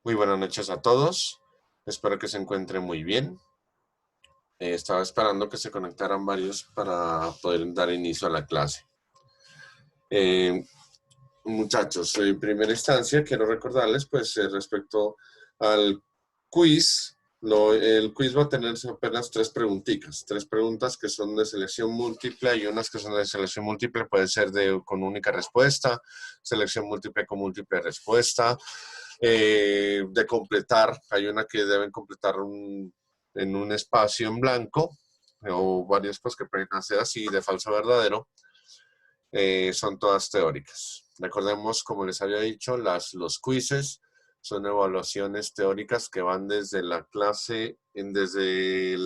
Muy buenas noches a todos. Espero que se encuentren muy bien. Estaba esperando que se conectaran varios para poder dar inicio a la clase. Eh, Muchachos, en primera instancia quiero recordarles, pues, respecto al quiz, el quiz va a tener apenas tres preguntas que son de selección múltiple. Hay unas que son de selección múltiple, puede ser con única respuesta, selección múltiple con múltiple respuesta, de completar. Hay una que deben completar en un espacio en blanco, o varias pues que pueden hacer así de falso a verdadero. Son todas teóricas. Recordemos, como les había dicho, los quizzes son evaluaciones teóricas que van desde la clase, desde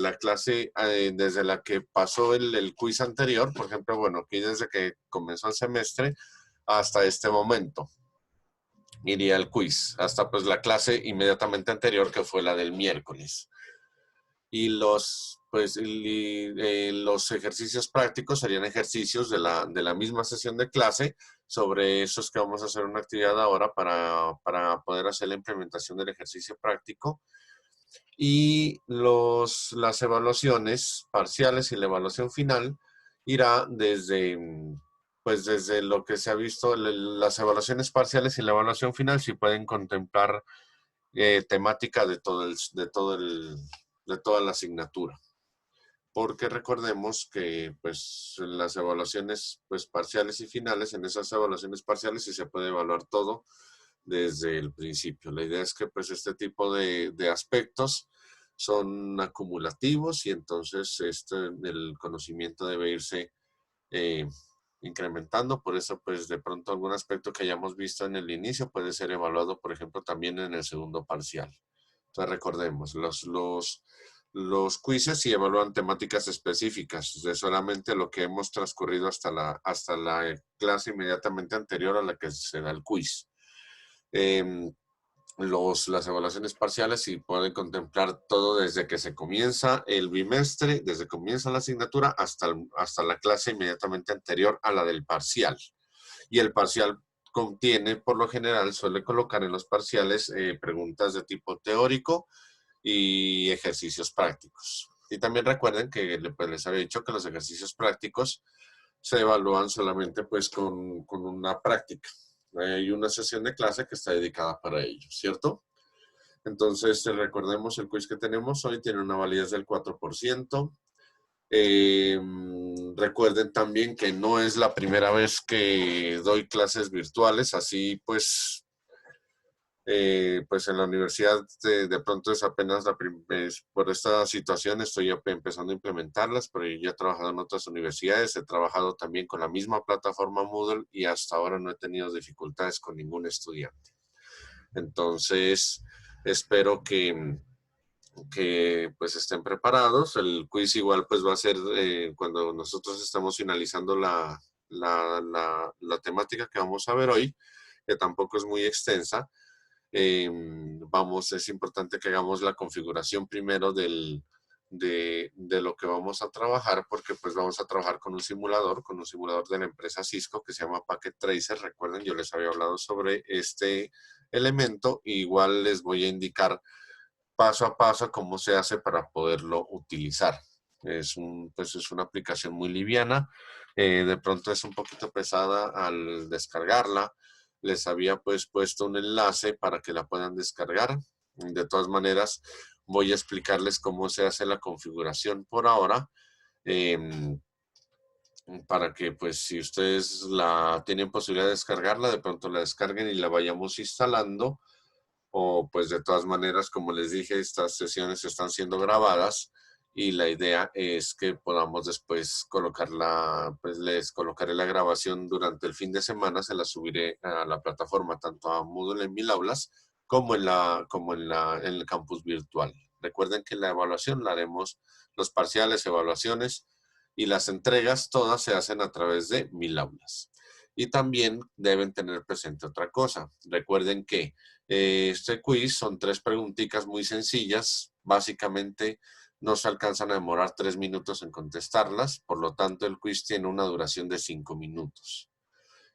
la que pasó el quiz anterior, por ejemplo, bueno, aquí desde que comenzó el semestre hasta este momento iría el quiz, hasta pues la clase inmediatamente anterior que fue la del miércoles. Y los ejercicios prácticos serían ejercicios de la misma sesión de clase. Sobre esos que vamos a hacer una actividad ahora para poder hacer la implementación del ejercicio práctico. Y las evaluaciones parciales y la evaluación final irá desde lo que se ha visto. Las evaluaciones parciales y la evaluación final sí pueden contemplar temática de toda la asignatura, porque recordemos que pues las evaluaciones pues parciales y finales, en esas evaluaciones parciales sí se puede evaluar todo desde el principio. La idea es que pues este tipo de aspectos son acumulativos y entonces el conocimiento debe irse eh, incrementando. Por eso pues de pronto algún aspecto que hayamos visto en el inicio puede ser evaluado, por ejemplo, también en el segundo parcial. Entonces recordemos, los quizzes sí evalúan temáticas específicas de solamente lo que hemos transcurrido hasta la clase inmediatamente anterior a la que se da el quiz. Las evaluaciones parciales sí pueden contemplar todo desde que se comienza el bimestre, desde que comienza la asignatura hasta la clase inmediatamente anterior a la del parcial. Y el parcial contiene, por lo general, suele colocar en los parciales preguntas de tipo teórico y ejercicios prácticos. Y también recuerden que pues, les había dicho que los ejercicios prácticos se evalúan solamente pues con una práctica. Hay una sesión de clase que está dedicada para ello, ¿cierto? Entonces, recordemos el quiz que tenemos hoy tiene una validez del 4%. Recuerden también que no es la primera vez que doy clases virtuales, así pues en la universidad de pronto es apenas por esta situación estoy empezando a implementarlas, pero yo ya he trabajado en otras universidades, he trabajado también con la misma plataforma Moodle y hasta ahora no he tenido dificultades con ningún estudiante. Entonces, espero que pues estén preparados. El quiz igual pues va a ser cuando nosotros estamos finalizando la temática que vamos a ver hoy, que tampoco es muy extensa. Es importante que hagamos la configuración primero de lo que vamos a trabajar, porque pues vamos a trabajar con un simulador de la empresa Cisco que se llama Packet Tracer. Recuerden, yo les había hablado sobre este elemento, igual les voy a indicar paso a paso cómo se hace para poderlo utilizar. Pues es una aplicación muy liviana, de pronto es un poquito pesada al descargarla. Les había pues puesto un enlace para que la puedan descargar. De todas maneras, voy a explicarles cómo se hace la configuración por ahora, eh, para que pues si ustedes la tienen posibilidad de descargarla, de pronto la descarguen y la vayamos instalando. O pues de todas maneras, como les dije, estas sesiones están siendo grabadas y la idea es que podamos después pues les colocaré la grabación durante el fin de semana, se la subiré a la plataforma, tanto a Moodle en Mil Aulas como en el campus virtual. Recuerden que la evaluación la haremos, los parciales, evaluaciones y las entregas todas se hacen a través de Mil Aulas. Y también deben tener presente otra cosa. Recuerden que este quiz son 3 preguntitas muy sencillas. Básicamente no se alcanzan a demorar 3 minutos en contestarlas. Por lo tanto, el quiz tiene una duración de 5 minutos.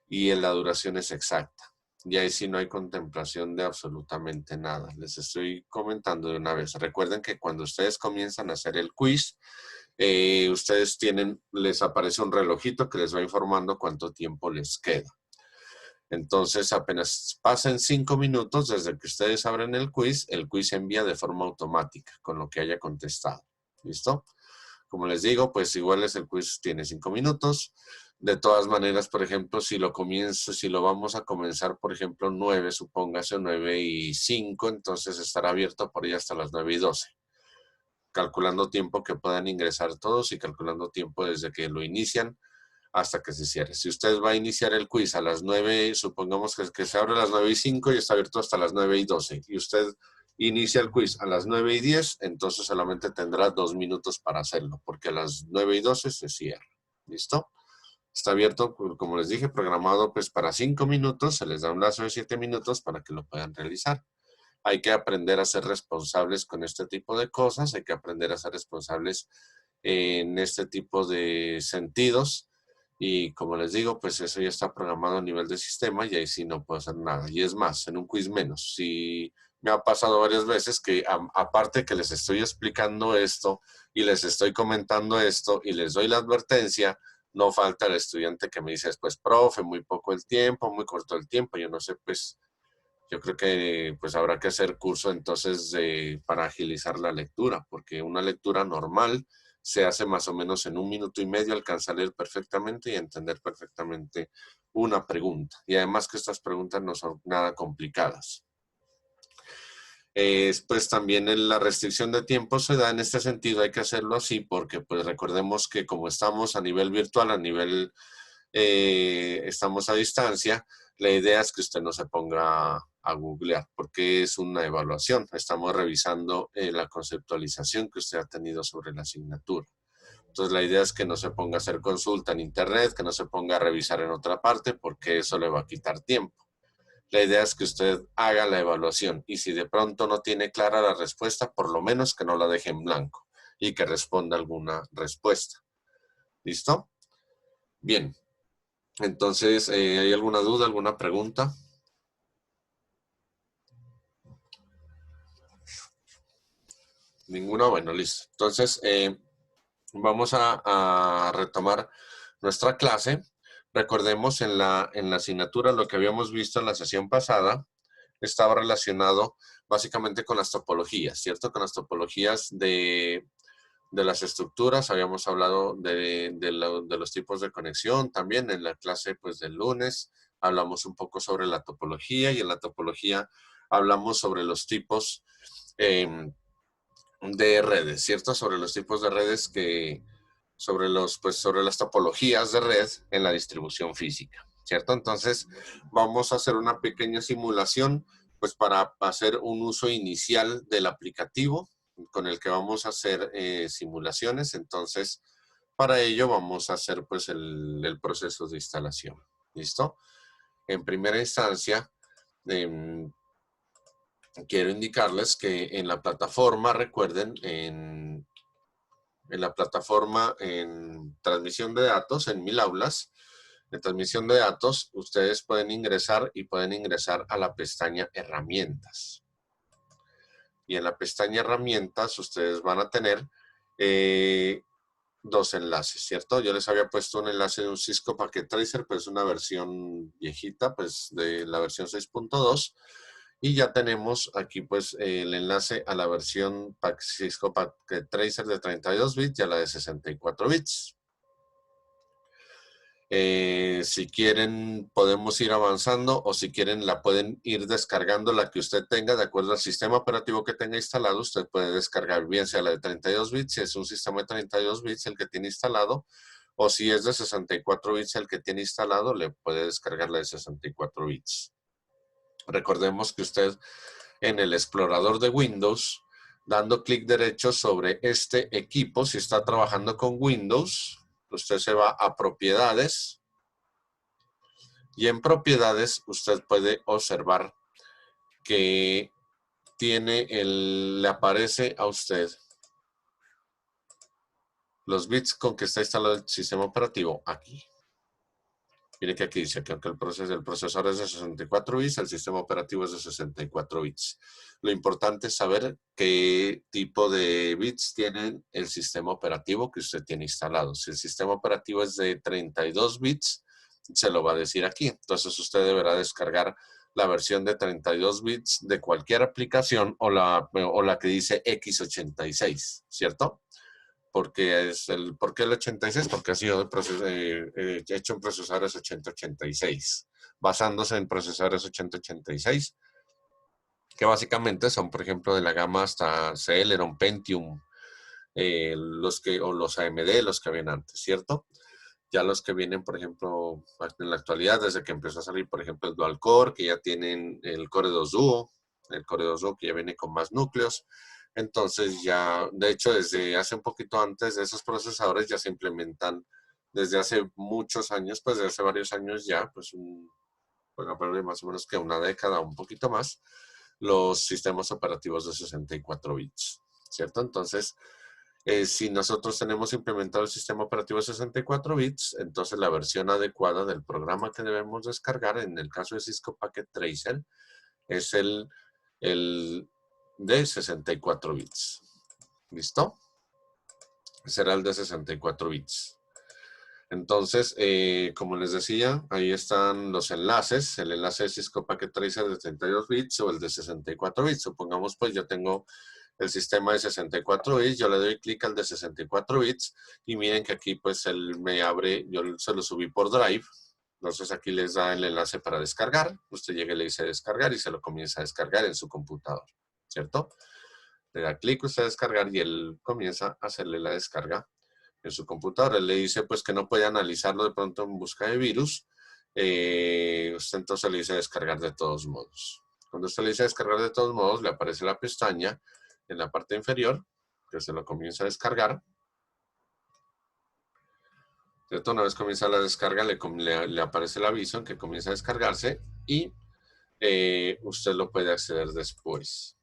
Y la duración es exacta. Y ahí sí no hay contemplación de absolutamente nada. Les estoy comentando de una vez. Recuerden que cuando ustedes comienzan a hacer el quiz, ustedes les aparece un relojito que les va informando cuánto tiempo les queda. Entonces, apenas pasen 5 minutos desde que ustedes abren el quiz se envía de forma automática con lo que haya contestado. ¿Listo? Como les digo, pues igual el quiz tiene 5 minutos. De todas maneras, por ejemplo, si lo vamos a comenzar, por ejemplo, 9, supóngase 9:05, entonces estará abierto por ahí hasta las 9:12. Calculando tiempo que puedan ingresar todos y calculando tiempo desde que lo inician hasta que se cierre. Si usted va a iniciar el quiz a las 9, supongamos que se abre a las 9:05 y está abierto hasta las 9:12, y usted inicia el quiz a las 9:10, entonces solamente tendrá 2 minutos para hacerlo, porque a las 9:12 se cierra. ¿Listo? Está abierto, como les dije, programado pues para 5 minutos, se les da un lazo de 7 minutos para que lo puedan realizar. Hay que aprender a ser responsables con este tipo de cosas, hay que aprender a ser responsables en este tipo de sentidos. Y como les digo, pues eso ya está programado a nivel de sistema y ahí sí no puedo hacer nada. Y es más, en un quiz menos. Si me ha pasado varias veces que aparte que les estoy explicando esto y les estoy comentando esto y les doy la advertencia, no falta el estudiante que me dice después, profe, muy poco el tiempo, muy corto el tiempo. Yo no sé, pues yo creo que pues habrá que hacer curso entonces para agilizar la lectura, porque una lectura normal se hace más o menos en 1 minuto y medio, alcanza a leer perfectamente y entender perfectamente una pregunta. Y además que estas preguntas no son nada complicadas. Pues también la restricción de tiempo se da en este sentido, hay que hacerlo así porque pues recordemos que como estamos a nivel virtual, estamos a distancia, la idea es que usted no se ponga a googlear porque es una evaluación. Estamos revisando la conceptualización que usted ha tenido sobre la asignatura. Entonces la idea es que no se ponga a hacer consulta en internet, que no se ponga a revisar en otra parte porque eso le va a quitar tiempo. La idea es que usted haga la evaluación y si de pronto no tiene clara la respuesta, por lo menos que no la deje en blanco y que responda alguna respuesta. ¿Listo? Bien. Entonces, ¿hay alguna duda, alguna pregunta? Ninguna, bueno, listo. Entonces, vamos a retomar nuestra clase. Recordemos en la asignatura lo que habíamos visto en la sesión pasada estaba relacionado básicamente con las topologías, ¿cierto? Con las topologías de las estructuras. Habíamos hablado de los tipos de conexión también en la clase pues del lunes. Hablamos un poco sobre la topología y en la topología hablamos sobre los tipos de redes, ¿cierto? Sobre los tipos de redes sobre las topologías de red en la distribución física, ¿cierto? Entonces, vamos a hacer una pequeña simulación, pues para hacer un uso inicial del aplicativo con el que vamos a hacer simulaciones. Entonces, para ello vamos a hacer pues el proceso de instalación, ¿listo? En primera instancia, quiero indicarles que en la plataforma, recuerden, en la plataforma en transmisión de datos, en Mil Aulas, en transmisión de datos, ustedes pueden ingresar a la pestaña Herramientas. Y en la pestaña Herramientas ustedes van a tener dos enlaces, ¿cierto? Yo les había puesto un enlace de un Cisco Packet Tracer, pues es una versión viejita, pues de la versión 6.2. Y ya tenemos aquí pues el enlace a la versión Cisco Packet Tracer de 32 bits y a la de 64 bits. Si quieren podemos ir avanzando o si quieren la pueden ir descargando la que usted tenga de acuerdo al sistema operativo que tenga instalado. Usted puede descargar bien sea la de 32 bits si es un sistema de 32 bits el que tiene instalado, o si es de 64 bits el que tiene instalado, le puede descargar la de 64 bits. Recordemos que usted en el explorador de Windows, dando clic derecho sobre este equipo, si está trabajando con Windows, usted se va a propiedades y en propiedades usted puede observar que le aparece a usted los bits con que está instalado el sistema operativo aquí. Mire que aquí dice que aunque el procesor es de 64 bits, el sistema operativo es de 64 bits. Lo importante es saber qué tipo de bits tiene el sistema operativo que usted tiene instalado. Si el sistema operativo es de 32 bits, se lo va a decir aquí. Entonces usted deberá descargar la versión de 32 bits de cualquier aplicación o la que dice x86, ¿cierto? ¿Por qué el 86? Porque ha sido hecho en procesadores 8086, basándose en procesadores 8086, que básicamente son, por ejemplo, de la gama hasta Celeron, Pentium, o los AMD, los que habían antes, ¿cierto? Ya los que vienen, por ejemplo, en la actualidad, desde que empezó a salir, por ejemplo, el Dual Core, que ya tienen el Core 2 Duo, el Core 2 Duo que ya viene con más núcleos. Entonces ya, de hecho, desde hace un poquito antes de esos procesadores ya se implementan desde hace muchos años, pues desde hace varios años ya, pues bueno, pero más o menos que una década, un poquito más, los sistemas operativos de 64 bits, ¿cierto? Entonces, si nosotros tenemos implementado el sistema operativo de 64 bits, entonces la versión adecuada del programa que debemos descargar, en el caso de Cisco Packet Tracer, es el de 64 bits. ¿Listo? Será el de 64 bits. Entonces, como les decía, ahí están los enlaces. El enlace de Cisco Packet Tracer de 32 bits o el de 64 bits. Supongamos, pues yo tengo el sistema de 64 bits, yo le doy clic al de 64 bits y miren que aquí pues él me abre, yo se lo subí por Drive. Entonces aquí les da el enlace para descargar. Usted llega y le dice descargar y se lo comienza a descargar en su computador, ¿cierto? Le da clic usted a descargar y él comienza a hacerle la descarga en su computadora. Él le dice pues que no puede analizarlo de pronto en busca de virus. Usted entonces le dice descargar de todos modos. Cuando usted le dice descargar de todos modos, le aparece la pestaña en la parte inferior, que se lo comienza a descargar. ¿Cierto? Una vez comienza la descarga, le aparece el aviso en que comienza a descargarse y usted lo puede acceder después.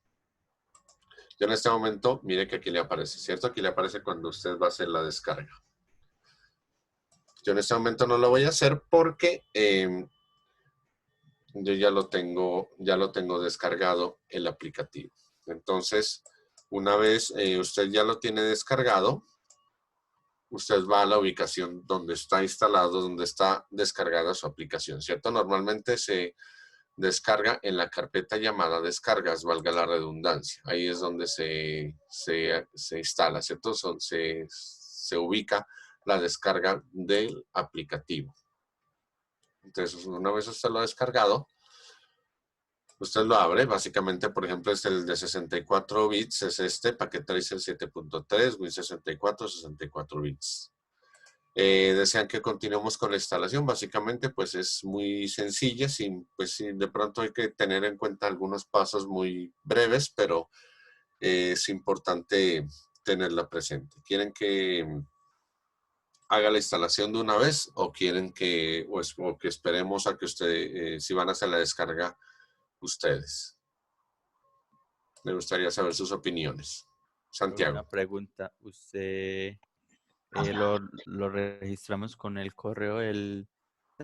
Yo en este momento, mire que aquí le aparece, ¿cierto? Aquí le aparece cuando usted va a hacer la descarga. Yo en este momento no lo voy a hacer porque yo ya lo tengo descargado el aplicativo. Entonces, una vez usted ya lo tiene descargado, usted va a la ubicación donde está instalado, donde está descargada su aplicación, ¿cierto? Normalmente se descarga en la carpeta llamada descargas, valga la redundancia. Ahí es donde se instala, ¿cierto? Se ubica la descarga del aplicativo. Entonces, una vez usted lo ha descargado, usted lo abre, básicamente, por ejemplo, es el de 64 bits, es este, Packet Tracer 7.3, Win64, 64 bits. Desean que continuemos con la instalación, básicamente pues es muy sencilla, pues de pronto hay que tener en cuenta algunos pasos muy breves, pero es importante tenerla presente. ¿Quieren que haga la instalación de una vez o quieren o que esperemos a que si van a hacer la descarga ustedes? Me gustaría saber sus opiniones. Santiago. Una pregunta, ¿usted lo registramos con el correo de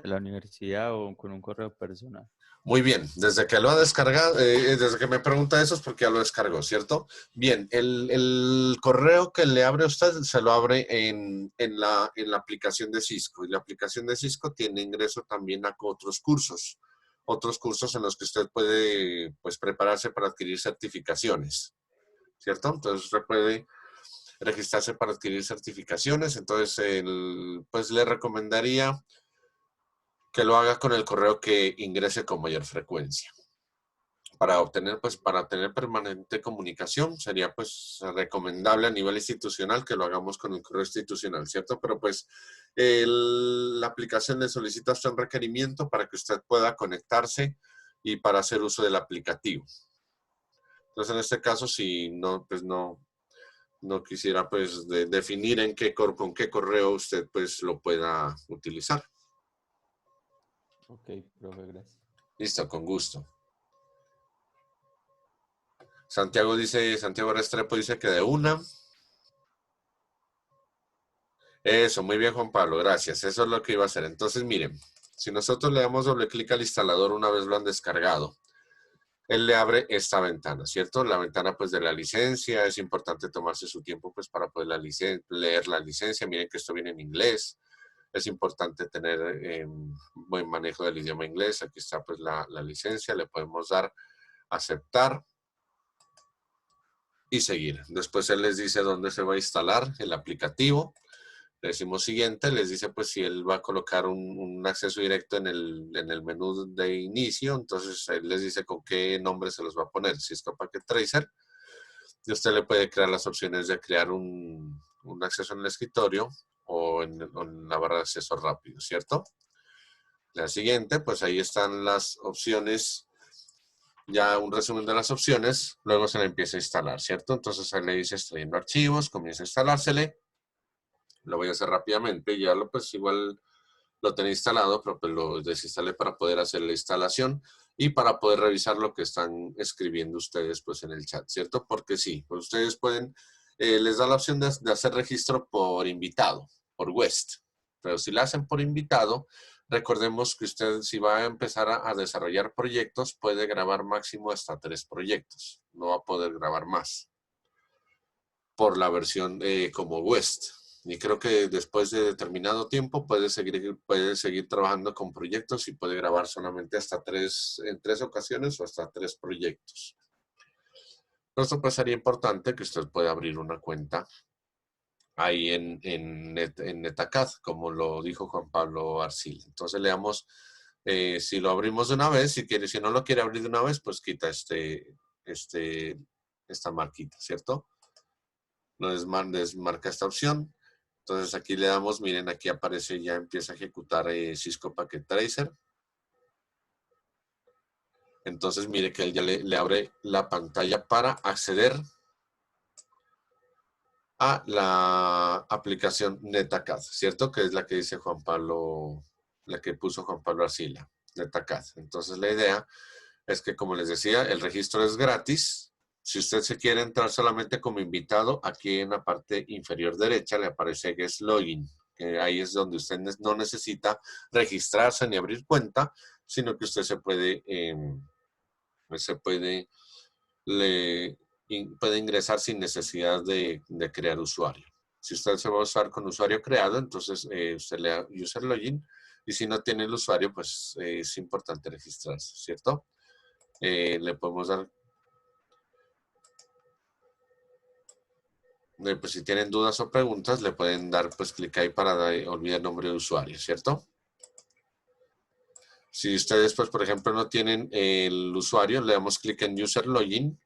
la universidad o con un correo personal? Muy bien, desde que lo ha descargado, desde que me pregunta eso es porque ya lo descargó, ¿cierto? Bien, el correo que le abre a usted se lo abre en la aplicación de Cisco. Y la aplicación de Cisco tiene ingreso también a otros cursos en los que usted puede pues, prepararse para adquirir certificaciones, ¿cierto? Entonces usted puede registrarse para adquirir certificaciones. Entonces, pues le recomendaría que lo haga con el correo que ingrese con mayor frecuencia. Para tener permanente comunicación, sería pues recomendable a nivel institucional que lo hagamos con el correo institucional, ¿cierto? Pero pues la aplicación le solicita a usted un requerimiento para que usted pueda conectarse y para hacer uso del aplicativo. Entonces, en este caso, si no, pues no quisiera pues definir con qué correo usted pues lo pueda utilizar. Ok, profe, gracias. Listo, con gusto. Santiago Restrepo dice que de una. Eso, muy bien, Juan Pablo, gracias. Eso es lo que iba a hacer. Entonces, miren, Si nosotros le damos doble clic al instalador una vez lo han descargado, él le abre esta ventana, ¿cierto? La ventana pues de la licencia, es importante tomarse su tiempo pues para poder leer la licencia. Miren que esto viene en inglés, es importante tener buen manejo del idioma inglés. Aquí está pues la licencia, le podemos dar aceptar y seguir. Después él les dice dónde se va a instalar el aplicativo. Le decimos siguiente, les dice pues si él va a colocar un acceso directo en el menú de inicio, entonces él les dice con qué nombre se los va a poner, Cisco Packet Tracer, y usted le puede crear las opciones de crear un acceso en el escritorio o en la barra de acceso rápido, ¿cierto? La siguiente, pues ahí están las opciones, ya un resumen de las opciones, luego se le empieza a instalar, ¿cierto? Entonces ahí le dice extrayendo archivos, comienza a instalársele. Lo voy a hacer rápidamente, ya pues igual lo tenía instalado, pero pues lo desinstalé para poder hacer la instalación y para poder revisar lo que están escribiendo ustedes pues en el chat, ¿cierto? Porque sí, pues ustedes pueden, les da la opción de hacer registro por invitado, por guest, pero si la hacen por invitado, recordemos que usted si va a empezar a desarrollar proyectos, puede grabar máximo hasta 3 proyectos, no va a poder grabar más por la versión como guest. Y creo que después de determinado tiempo puede seguir trabajando con proyectos y puede grabar solamente hasta en 3 ocasiones o hasta 3 proyectos. Esto pues sería importante que usted pueda abrir una cuenta ahí en NetAcad, como lo dijo Juan Pablo Arcila. Entonces le damos, si lo abrimos de una vez, si no lo quiere abrir de una vez, pues quita esta marquita, ¿cierto? No desmarca esta opción. Entonces aquí le damos, miren, aquí aparece, ya empieza a ejecutar Cisco Packet Tracer. Entonces mire que él ya le abre la pantalla para acceder a la aplicación NetAcad, ¿cierto? Que es la que dice Juan Pablo, la que puso Juan Pablo Arcila, NetAcad. Entonces la idea es que, como les decía, el registro es gratis. Si usted se quiere entrar solamente como invitado, aquí en la parte inferior derecha le aparece Guest Login, que ahí es donde usted no necesita registrarse ni abrir cuenta, sino que usted puede ingresar sin necesidad de crear usuario. Si usted se va a usar con usuario creado, entonces usted le da User Login, y si no tiene el usuario, pues es importante registrarse, ¿cierto? Le podemos dar, pues si tienen dudas o preguntas, le pueden dar pues clic ahí para olvidar el nombre de usuario, ¿cierto? Si ustedes, pues por ejemplo, no tienen el usuario, le damos clic en User Login.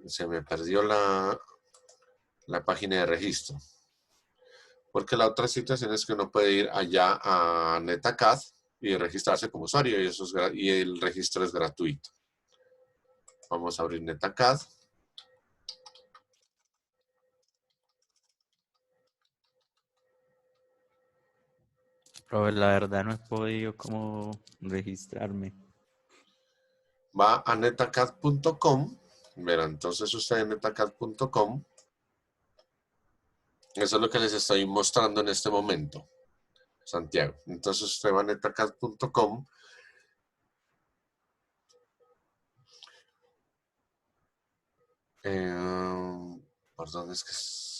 Se me perdió la página de registro. Porque la otra situación es que uno puede ir allá a NetAcad y registrarse como usuario, y el registro es gratuito. Vamos a abrir NetAcad. Pero la verdad no he podido como registrarme. Va a netacad.com. Verá, entonces usted en netacad.com. Eso es lo que les estoy mostrando en este momento, Santiago. Entonces usted va a netacad.com. ¿Por dónde es que es?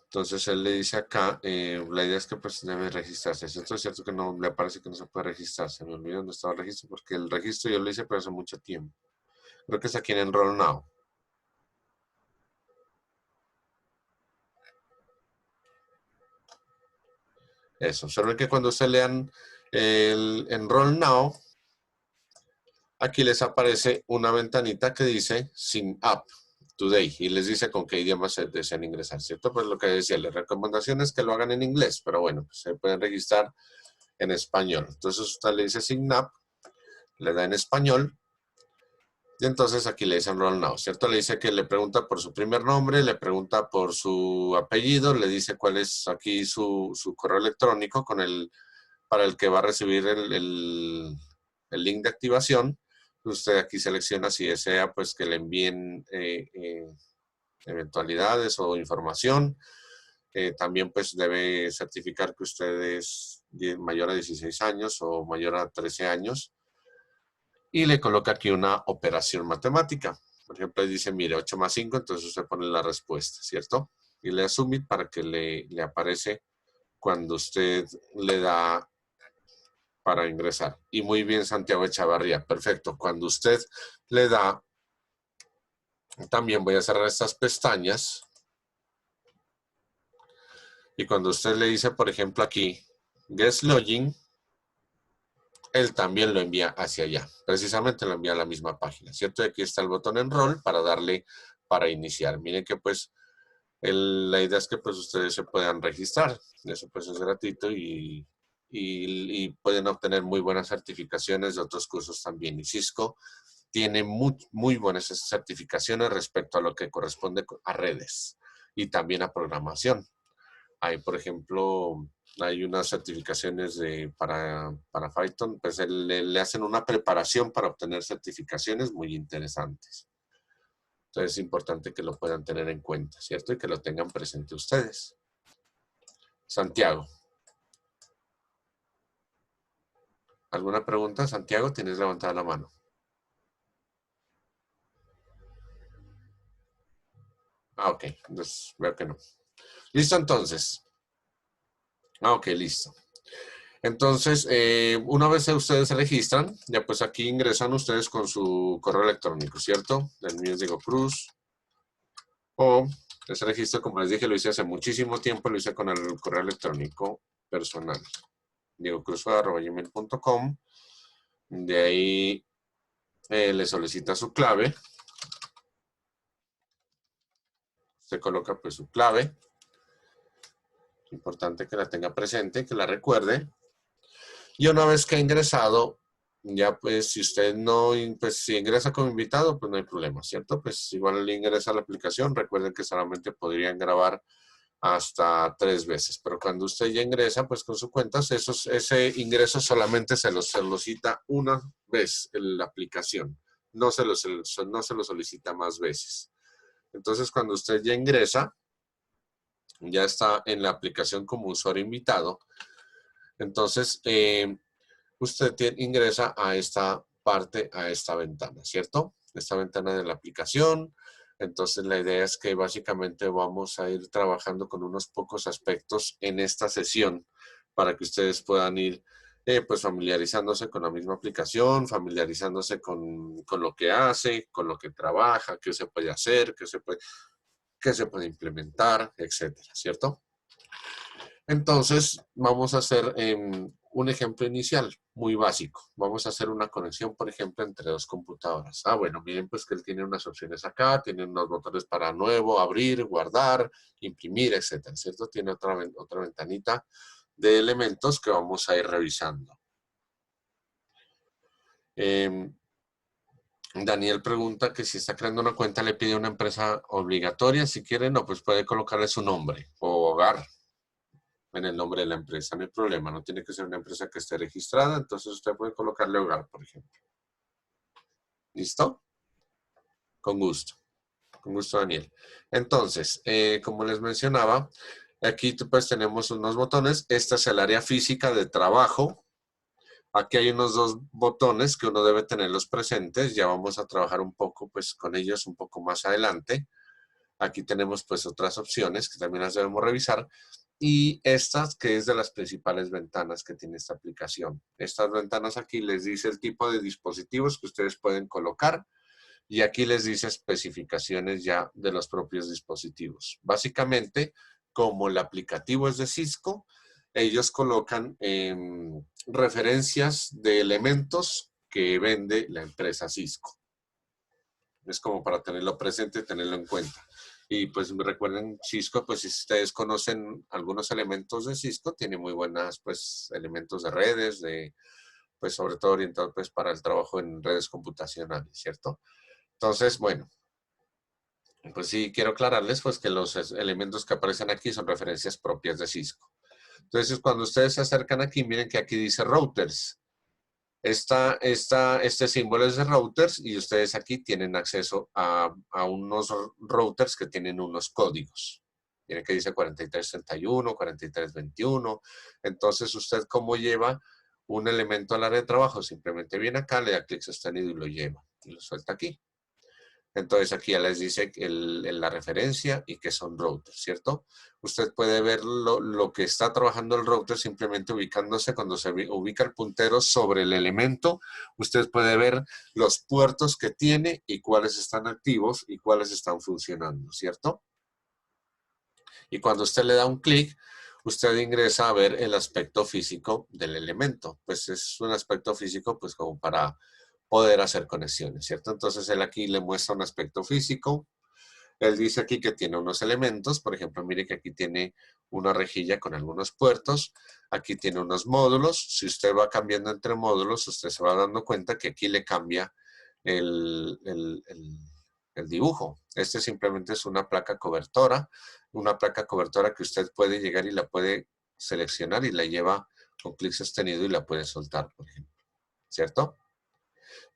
Entonces él le dice acá, la idea es que pues debe registrarse. ¿Cierto? Es cierto que no le parece que no se puede registrarse. Me olvidé dónde estaba el registro, porque el registro yo lo hice pero hace mucho tiempo. Creo que está aquí en Enroll Now. Eso. Observen que cuando se lean el Enroll Now, aquí les aparece una ventanita que dice Sign Up Today y les dice con qué idioma se desean ingresar, ¿cierto? Pues lo que decía, la recomendación es que lo hagan en inglés, pero bueno, pues se pueden registrar en español. Entonces usted le dice Sign Up, le da en español, y entonces aquí le dice Enroll Now, ¿cierto? Le dice que le pregunta por su primer nombre, le pregunta por su apellido, le dice cuál es aquí su correo electrónico para el que va a recibir el link de activación. Usted aquí selecciona si desea pues que le envíen eventualidades o información. También pues debe certificar que usted es mayor a 16 años o mayor a 13 años. Y le coloca aquí una operación matemática. Por ejemplo, dice, mire, 8 más 5, entonces usted pone la respuesta, ¿cierto? Y le da submit para que le aparece cuando usted le da para ingresar. Y muy bien, Santiago Echavarría, perfecto. Cuando usted le da, también voy a cerrar estas pestañas. Y cuando usted le dice, por ejemplo, aquí, Guest Login, él también lo envía hacia allá. Precisamente lo envía a la misma página, ¿cierto? Y aquí está el botón Enroll para darle para iniciar. Miren que pues la idea es que pues ustedes se puedan registrar. Eso pues es gratuito y pueden obtener muy buenas certificaciones de otros cursos también. Y Cisco tiene muy buenas certificaciones respecto a lo que corresponde a redes y también a programación. Hay, por ejemplo, hay unas certificaciones para Python, pues le hacen una preparación para obtener certificaciones muy interesantes. Entonces es importante que lo puedan tener en cuenta, ¿cierto? Y que lo tengan presente ustedes. Santiago. ¿Alguna pregunta, Santiago? Tienes levantada la mano. Ok, entonces veo que no. ¿Listo entonces? Ok, listo. Entonces, una vez ustedes se registran, ya pues aquí ingresan ustedes con su correo electrónico, ¿cierto? El mío es Diego Cruz. O ese registro, como les dije, lo hice hace muchísimo tiempo, lo hice con el correo electrónico personal. diegocruz@gmail.com. De ahí le solicita su clave. Usted coloca pues su clave. Es importante que la tenga presente, que la recuerde. Y una vez que ha ingresado, ya pues si usted no, pues si ingresa como invitado, pues no hay problema, ¿cierto? Pues igual le ingresa a la aplicación. Recuerden que solamente podrían grabar hasta 3 veces, pero cuando usted ya ingresa, pues con su cuenta, ese ingreso solamente se lo cita una vez en la aplicación. No se lo solicita más veces. Entonces, cuando usted ya ingresa, ya está en la aplicación como usuario invitado. Entonces, usted ingresa a esta parte, a esta ventana, ¿cierto? Esta ventana de la aplicación. Entonces, la idea es que básicamente vamos a ir trabajando con unos pocos aspectos en esta sesión para que ustedes puedan ir pues familiarizándose con la misma aplicación, familiarizándose con lo que hace, con lo que trabaja, qué se puede hacer, qué se puede implementar, etcétera, ¿cierto? Entonces, vamos a hacer un ejemplo inicial muy básico. Vamos a hacer una conexión, por ejemplo, entre 2 computadoras. Bueno, miren pues que él tiene unas opciones acá, tiene unos botones para nuevo, abrir, guardar, imprimir, etcétera, ¿cierto? Tiene otra ventanita de elementos que vamos a ir revisando. Daniel pregunta que si está creando una cuenta le pide una empresa obligatoria. Si quiere, no, pues puede colocarle su nombre o hogar en el nombre de la empresa, no hay problema, no tiene que ser una empresa que esté registrada, entonces usted puede colocarle hogar, por ejemplo. ¿Listo? Con gusto, Daniel. Entonces, como les mencionaba, aquí pues tenemos unos botones, esta es el área física de trabajo, aquí hay unos 2 botones que uno debe tenerlos presentes, ya vamos a trabajar un poco pues con ellos un poco más adelante. Aquí tenemos pues otras opciones que también las debemos revisar. Y estas, que es de las principales ventanas que tiene esta aplicación. Estas ventanas aquí les dice el tipo de dispositivos que ustedes pueden colocar y aquí les dice especificaciones ya de los propios dispositivos. Básicamente, como el aplicativo es de Cisco, ellos colocan referencias de elementos que vende la empresa Cisco. Es como para tenerlo presente y tenerlo en cuenta. Y pues recuerden, Cisco, pues si ustedes conocen algunos elementos de Cisco, tiene muy buenas pues elementos de redes, pues sobre todo orientados pues para el trabajo en redes computacionales, ¿cierto? Entonces, bueno, pues sí quiero aclararles pues que los elementos que aparecen aquí son referencias propias de Cisco. Entonces, cuando ustedes se acercan aquí, miren que aquí dice routers. Este símbolo es de routers y ustedes aquí tienen acceso a unos routers que tienen unos códigos. Miren que dice 4331, 4321. Entonces, ¿usted cómo lleva un elemento al área de trabajo? Simplemente viene acá, le da clic sostenido y lo lleva. Y lo suelta aquí. Entonces aquí ya les dice la referencia y que son routers, ¿cierto? Usted puede ver lo que está trabajando el router simplemente ubicándose cuando se ubica el puntero sobre el elemento. Usted puede ver los puertos que tiene y cuáles están activos y cuáles están funcionando, ¿cierto? Y cuando usted le da un clic, usted ingresa a ver el aspecto físico del elemento. Pues es un aspecto físico pues como para poder hacer conexiones, ¿cierto? Entonces él aquí le muestra un aspecto físico. Él dice aquí que tiene unos elementos, por ejemplo, mire que aquí tiene una rejilla con algunos puertos, aquí tiene unos módulos. Si usted va cambiando entre módulos, usted se va dando cuenta que aquí le cambia el, el, el, el dibujo. Este simplemente es una placa cobertora que usted puede llegar y la puede seleccionar y la lleva con clic sostenido y la puede soltar, por ejemplo, ¿cierto?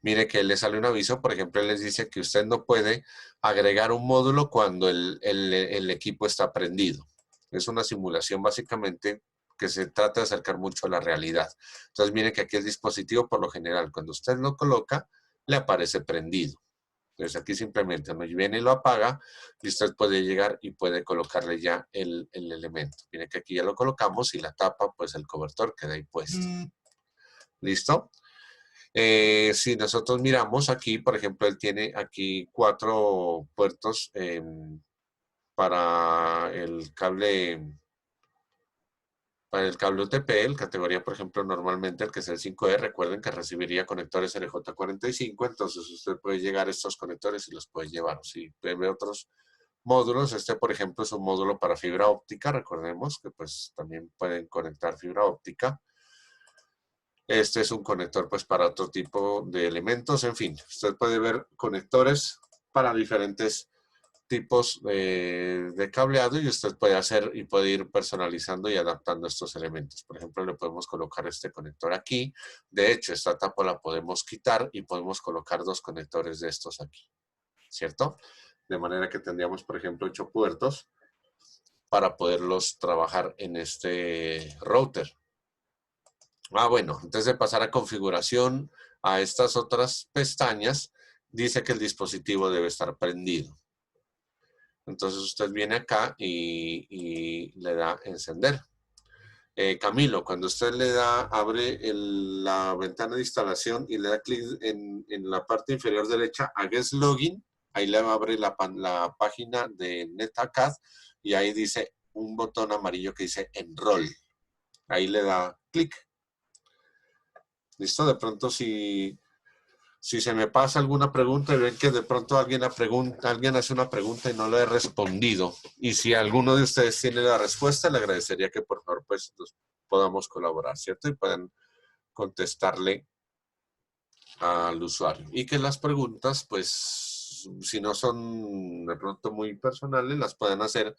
Mire que le sale un aviso, por ejemplo, les dice que usted no puede agregar un módulo cuando el equipo está prendido. Es una simulación básicamente que se trata de acercar mucho a la realidad. Entonces, mire que aquí el dispositivo, por lo general, cuando usted lo coloca, le aparece prendido. Entonces, aquí simplemente no viene y lo apaga y usted puede llegar y puede colocarle ya el elemento. Mire que aquí ya lo colocamos y la tapa, pues el cobertor queda ahí puesto. ¿Listo? Si nosotros miramos aquí, por ejemplo, él tiene aquí 4 puertos para el cable UTP, el categoría, por ejemplo, normalmente el que es el 5E, recuerden que recibiría conectores RJ45, entonces usted puede llegar a estos conectores y los puede llevar. Si ve otros módulos, este, por ejemplo, es un módulo para fibra óptica, recordemos que pues también pueden conectar fibra óptica. Este es un conector pues para otro tipo de elementos. En fin, usted puede ver conectores para diferentes tipos de cableado y usted puede hacer y puede ir personalizando y adaptando estos elementos. Por ejemplo, le podemos colocar este conector aquí. De hecho, esta tapa la podemos quitar y podemos colocar 2 conectores de estos aquí, ¿cierto? De manera que tendríamos, por ejemplo, 8 puertos para poderlos trabajar en este router. Bueno, antes de pasar a configuración, a estas otras pestañas, dice que el dispositivo debe estar prendido. Entonces usted viene acá y le da encender. Camilo, cuando usted le da, abre la ventana de instalación y le da clic en la parte inferior derecha a Guest Login, ahí le abre la página de NetAcad y ahí dice un botón amarillo que dice Enroll. Ahí le da clic. ¿Listo? De pronto si se me pasa alguna pregunta y ven que de pronto alguien hace una pregunta y no le he respondido, y si alguno de ustedes tiene la respuesta, le agradecería que por favor pues podamos colaborar, ¿cierto? Y puedan contestarle al usuario. Y que las preguntas, pues, si no son de pronto muy personales, las pueden hacer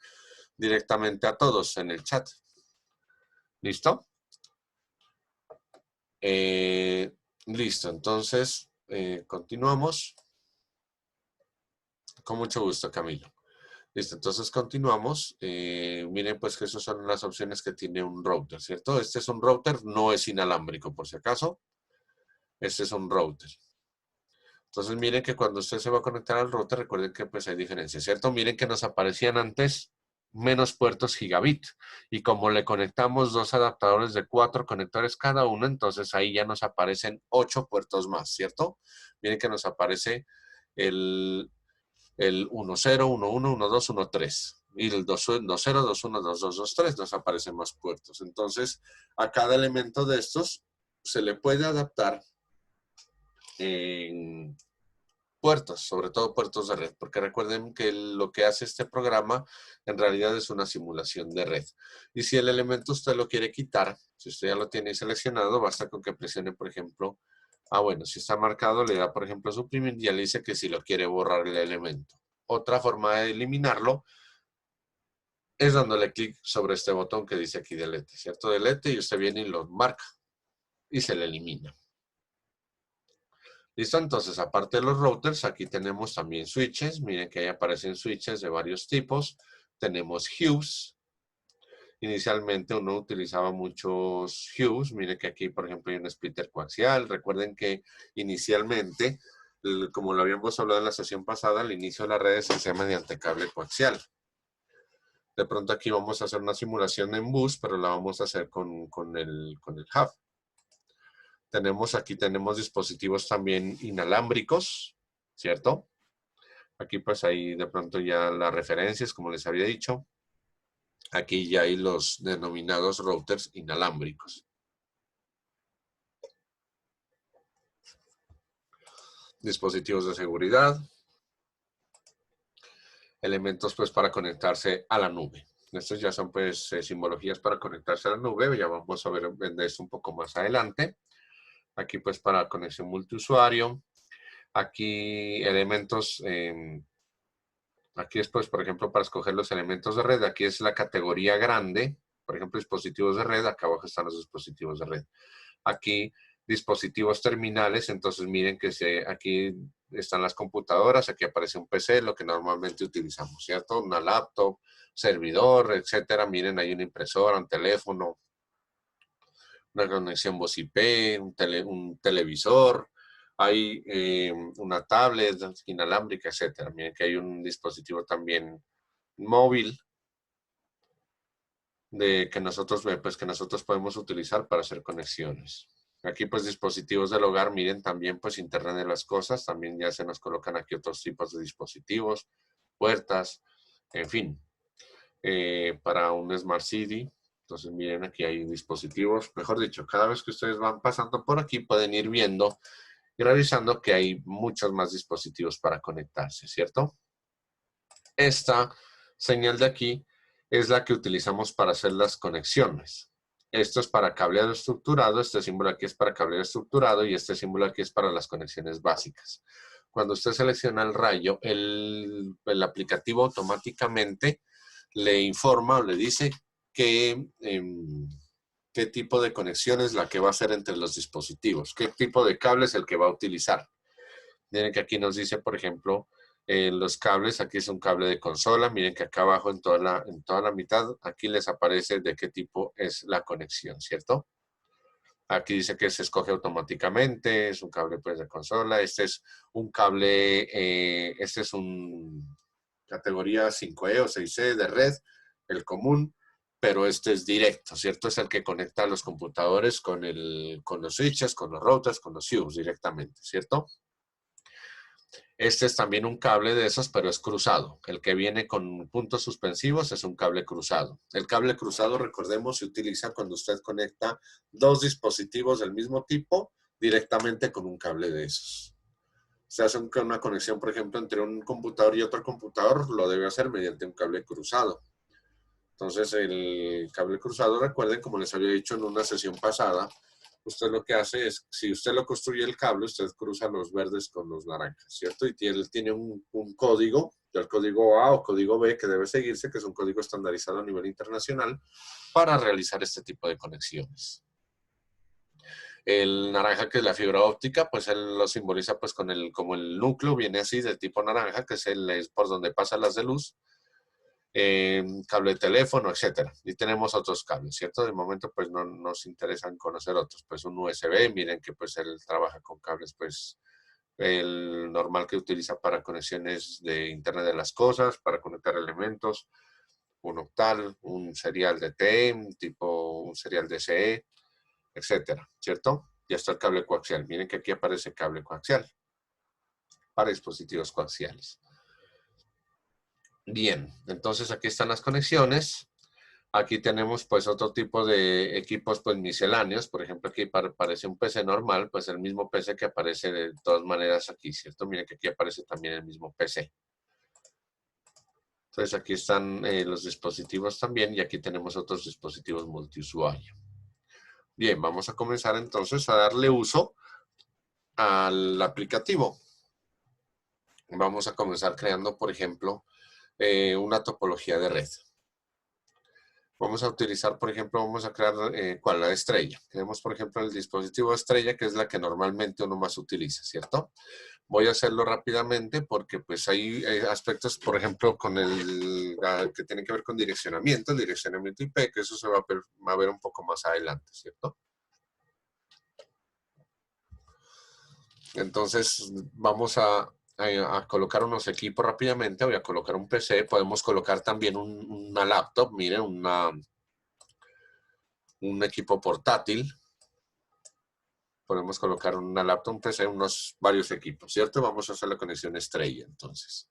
directamente a todos en el chat. ¿Listo? Listo, entonces continuamos. Con mucho gusto, Camilo. Listo, entonces continuamos. Miren pues que esas son las opciones que tiene un router, ¿cierto? Este es un router, no es inalámbrico por si acaso. Este es un router. Entonces miren que cuando usted se va a conectar al router, recuerden que pues hay diferencias, ¿cierto? Miren que nos aparecían antes menos puertos gigabit. Y como le conectamos 2 adaptadores de 4 conectores cada uno, entonces ahí ya nos aparecen 8 puertos más, ¿cierto? Miren que nos aparece el 10, 11, 12, 13. Y el 20, 21, 22, 23 nos aparecen más puertos. Entonces, a cada elemento de estos se le puede adaptar en puertos, sobre todo puertos de red, porque recuerden que lo que hace este programa en realidad es una simulación de red. Y si el elemento usted lo quiere quitar, si usted ya lo tiene seleccionado, basta con que presione, por ejemplo, bueno, si está marcado, le da, por ejemplo, suprimir y ya le dice que si lo quiere borrar el elemento. Otra forma de eliminarlo es dándole clic sobre este botón que dice aquí delete, ¿cierto? Delete y usted viene y lo marca y se le elimina. ¿Listo? Entonces, aparte de los routers, aquí tenemos también switches. Miren que ahí aparecen switches de varios tipos. Tenemos Hughes. Inicialmente uno utilizaba muchos Hughes. Miren que aquí, por ejemplo, hay un splitter coaxial. Recuerden que inicialmente, como lo habíamos hablado en la sesión pasada, al inicio de las redes se hacía mediante cable coaxial. De pronto aquí vamos a hacer una simulación en bus, pero la vamos a hacer con el hub. Aquí tenemos dispositivos también inalámbricos, ¿cierto? Aquí pues hay de pronto ya las referencias, como les había dicho. Aquí ya hay los denominados routers inalámbricos. Dispositivos de seguridad. Elementos pues para conectarse a la nube. Estos ya son pues simbologías para conectarse a la nube. Ya vamos a ver de esto un poco más adelante. Aquí pues para conexión multiusuario. Aquí elementos, aquí es pues por ejemplo para escoger los elementos de red. Aquí es la categoría grande. Por ejemplo dispositivos de red. Acá abajo están los dispositivos de red. Aquí dispositivos terminales. Entonces miren que aquí están las computadoras. Aquí aparece un PC, lo que normalmente utilizamos, ¿cierto? Una laptop, servidor, etcétera. Miren, hay una impresora, un teléfono, una conexión voz IP, un televisor, hay una tablet inalámbrica, etcétera. Miren que hay un dispositivo también móvil que nosotros podemos utilizar para hacer conexiones. Aquí pues dispositivos del hogar, miren también pues Internet de las cosas, también ya se nos colocan aquí otros tipos de dispositivos, puertas, en fin, para un Smart City. Entonces miren aquí hay dispositivos, mejor dicho, cada vez que ustedes van pasando por aquí pueden ir viendo y revisando que hay muchos más dispositivos para conectarse, ¿cierto? Esta señal de aquí es la que utilizamos para hacer las conexiones. Esto es para cableado estructurado, este símbolo aquí es para cableado estructurado y este símbolo aquí es para las conexiones básicas. Cuando usted selecciona el rayo, el aplicativo automáticamente le informa o le dice qué tipo de conexión es la que va a hacer entre los dispositivos, qué tipo de cable es el que va a utilizar. Miren que aquí nos dice, por ejemplo, los cables, aquí es un cable de consola, miren que acá abajo en toda la mitad, aquí les aparece de qué tipo es la conexión, ¿cierto? Aquí dice que se escoge automáticamente, es un cable pues de consola, este es un cable, este es un categoría 5E o 6E de red, el común, pero este es directo, ¿cierto? Es el que conecta a los computadores con los switches, con los routers, con los Hughes directamente, ¿cierto? Este es también un cable de esos, pero es cruzado. El que viene con puntos suspensivos es un cable cruzado. El cable cruzado, recordemos, se utiliza cuando usted conecta dos dispositivos del mismo tipo directamente con un cable de esos. Se hace una conexión, por ejemplo, entre un computador y otro computador, lo debe hacer mediante un cable cruzado. Entonces, el cable cruzado, recuerden, como les había dicho en una sesión pasada, usted lo que hace es, si usted lo construye el cable, usted cruza los verdes con los naranjas, ¿cierto? Y tiene un código, el código A o código B que debe seguirse, que es un código estandarizado a nivel internacional, para realizar este tipo de conexiones. El naranja, que es la fibra óptica, pues él lo simboliza pues como el núcleo viene así de tipo naranja, que es por donde pasan las de luz. Cable de teléfono, etcétera. Y tenemos otros cables, ¿cierto? De momento, pues no nos interesan conocer otros. Pues un USB, miren que pues él trabaja con cables, pues el normal que utiliza para conexiones de Internet de las cosas, para conectar elementos, un octal, un serial de TEM, tipo un serial DCE, etcétera, ¿cierto? Y hasta el cable coaxial. Miren que aquí aparece cable coaxial para dispositivos coaxiales. Bien, entonces aquí están las conexiones. Aquí tenemos pues otro tipo de equipos pues misceláneos. Por ejemplo, aquí aparece un PC normal, pues el mismo PC que aparece de todas maneras aquí, ¿cierto? Miren que aquí aparece también el mismo PC. Entonces aquí están los dispositivos también y aquí tenemos otros dispositivos multiusuario. Bien, vamos a comenzar entonces a darle uso al aplicativo. Vamos a comenzar creando, por ejemplo, una topología de red. Vamos a utilizar, por ejemplo, vamos a crear, ¿cuál? La estrella. Tenemos, por ejemplo, el dispositivo estrella, que es la que normalmente uno más utiliza, ¿cierto? Voy a hacerlo rápidamente porque pues hay aspectos, por ejemplo, con que tienen que ver con direccionamiento, el direccionamiento IP, que eso se va a ver un poco más adelante, ¿cierto? Entonces vamos a colocar unos equipos rápidamente. Voy a colocar un PC, podemos colocar también una laptop, miren, un equipo portátil. Podemos colocar una laptop, un PC, varios equipos, ¿cierto? Vamos a hacer la conexión estrella, entonces.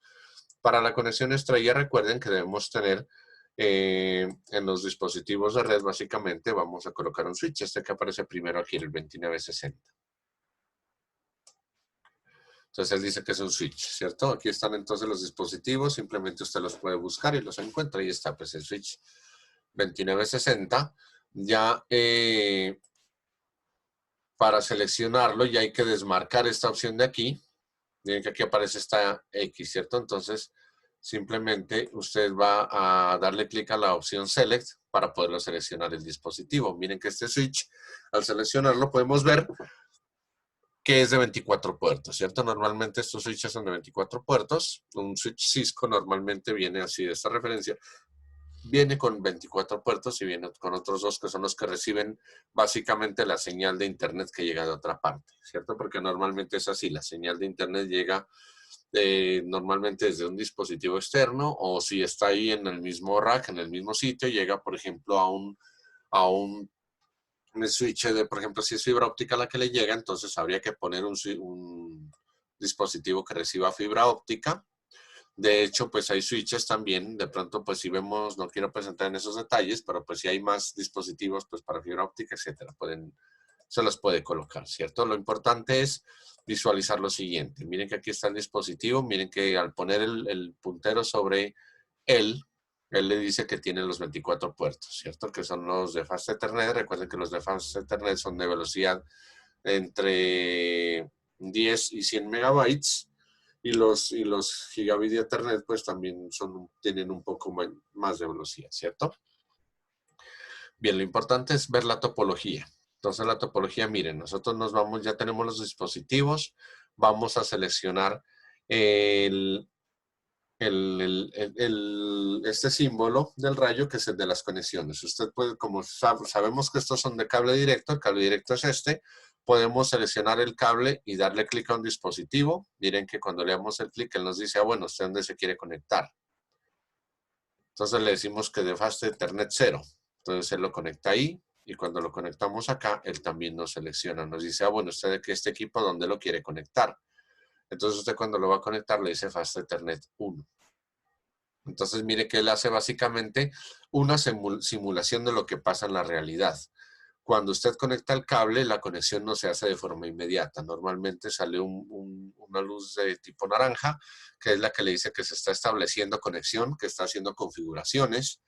Para la conexión estrella, recuerden que debemos tener en los dispositivos de red, básicamente, vamos a colocar un switch, este que aparece primero aquí, el 2960. Entonces él dice que es un switch, ¿cierto? Aquí están entonces los dispositivos, simplemente usted los puede buscar y los encuentra. Ahí está, pues el switch 2960. Ya para seleccionarlo ya hay que desmarcar esta opción de aquí. Miren que aquí aparece esta X, ¿cierto? Entonces simplemente usted va a darle clic a la opción Select para poderlo seleccionar el dispositivo. Miren que este switch, al seleccionarlo podemos ver que es de 24 puertos, ¿cierto? Normalmente estos switches son de 24 puertos. Un switch Cisco normalmente viene así de esta referencia. Viene con 24 puertos y viene con otros dos que son los que reciben básicamente la señal de internet que llega de otra parte, ¿cierto? Porque normalmente es así, la señal de internet llega normalmente desde un dispositivo externo o si está ahí en el mismo rack, en el mismo sitio, llega por ejemplo a un switch de, por ejemplo, si es fibra óptica la que le llega, entonces habría que poner un dispositivo que reciba fibra óptica. De hecho, pues hay switches también, de pronto pues si vemos, no quiero presentar en esos detalles, pero pues si hay más dispositivos pues para fibra óptica, etcétera, se los puede colocar, ¿cierto? Lo importante es visualizar lo siguiente. Miren que aquí está el dispositivo, miren que al poner el puntero sobre él le dice que tiene los 24 puertos, ¿cierto? Que son los de Fast Ethernet. Recuerden que los de Fast Ethernet son de velocidad entre 10 y 100 megabytes. Y los gigabits de Ethernet pues también tienen un poco más de velocidad, ¿cierto? Bien, lo importante es ver la topología. Entonces la topología, miren, nosotros nos vamos, ya tenemos los dispositivos, vamos a seleccionar este símbolo del rayo que es el de las conexiones. Usted puede, como sabemos que estos son de cable directo, el cable directo es este, podemos seleccionar el cable y darle clic a un dispositivo. Miren que cuando le damos el clic, él nos dice, bueno, ¿usted dónde se quiere conectar? Entonces le decimos que de Fast Ethernet 0. Entonces él lo conecta ahí y cuando lo conectamos acá, él también nos selecciona. Nos dice, bueno, ¿usted de este equipo dónde lo quiere conectar? Entonces usted cuando lo va a conectar le dice Fast Ethernet 1. Entonces mire que él hace básicamente una simulación de lo que pasa en la realidad. Cuando usted conecta el cable, la conexión no se hace de forma inmediata. Normalmente sale una luz de tipo naranja, que es la que le dice que se está estableciendo conexión, que está haciendo configuraciones.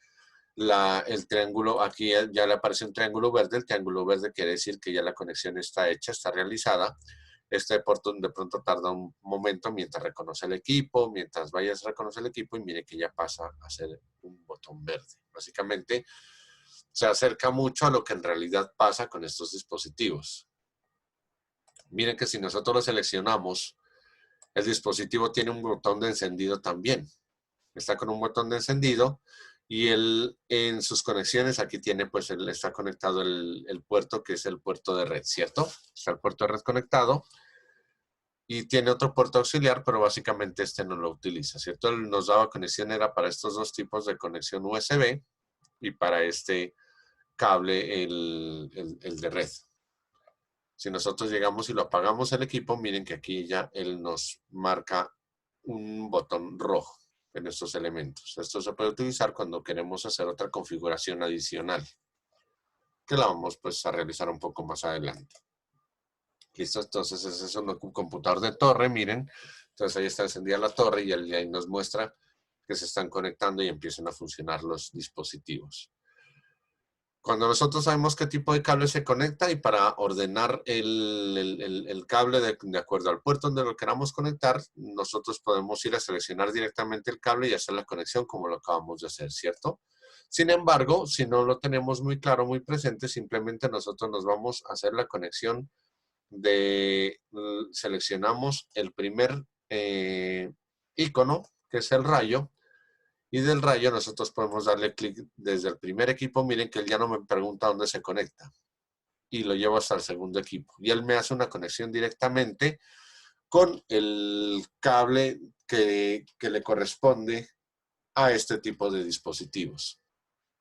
El triángulo, aquí ya le aparece un triángulo verde. El triángulo verde quiere decir que ya la conexión está hecha, está realizada. Este de pronto tarda un momento mientras reconoce el equipo, mientras vayas a reconocer el equipo y mire que ya pasa a ser un botón verde. Básicamente se acerca mucho a lo que en realidad pasa con estos dispositivos. Miren que si nosotros lo seleccionamos, el dispositivo tiene un botón de encendido también. Está con un botón de encendido y él en sus conexiones aquí tiene pues está conectado el puerto que es el puerto de red, ¿cierto? Está el puerto de red conectado. Y tiene otro puerto auxiliar, pero básicamente este no lo utiliza, ¿cierto? Él nos daba conexión, era para estos dos tipos de conexión USB y para este cable, el de red. Si nosotros llegamos y lo apagamos el equipo, miren que aquí ya él nos marca un botón rojo en estos elementos. Esto se puede utilizar cuando queremos hacer otra configuración adicional, que la vamos pues a realizar un poco más adelante. Listo, entonces ese es un computador de torre, miren. Entonces ahí está encendida la torre y ahí nos muestra que se están conectando y empiezan a funcionar los dispositivos. Cuando nosotros sabemos qué tipo de cable se conecta y para ordenar el cable de acuerdo al puerto donde lo queramos conectar, nosotros podemos ir a seleccionar directamente el cable y hacer la conexión como lo acabamos de hacer, ¿cierto? Sin embargo, si no lo tenemos muy claro, muy presente, simplemente nosotros nos vamos a hacer la conexión seleccionamos el primer icono, que es el rayo, y del rayo nosotros podemos darle clic desde el primer equipo. Miren que él ya no me pregunta dónde se conecta, y lo llevo hasta el segundo equipo. Y él me hace una conexión directamente con el cable que le corresponde a este tipo de dispositivos.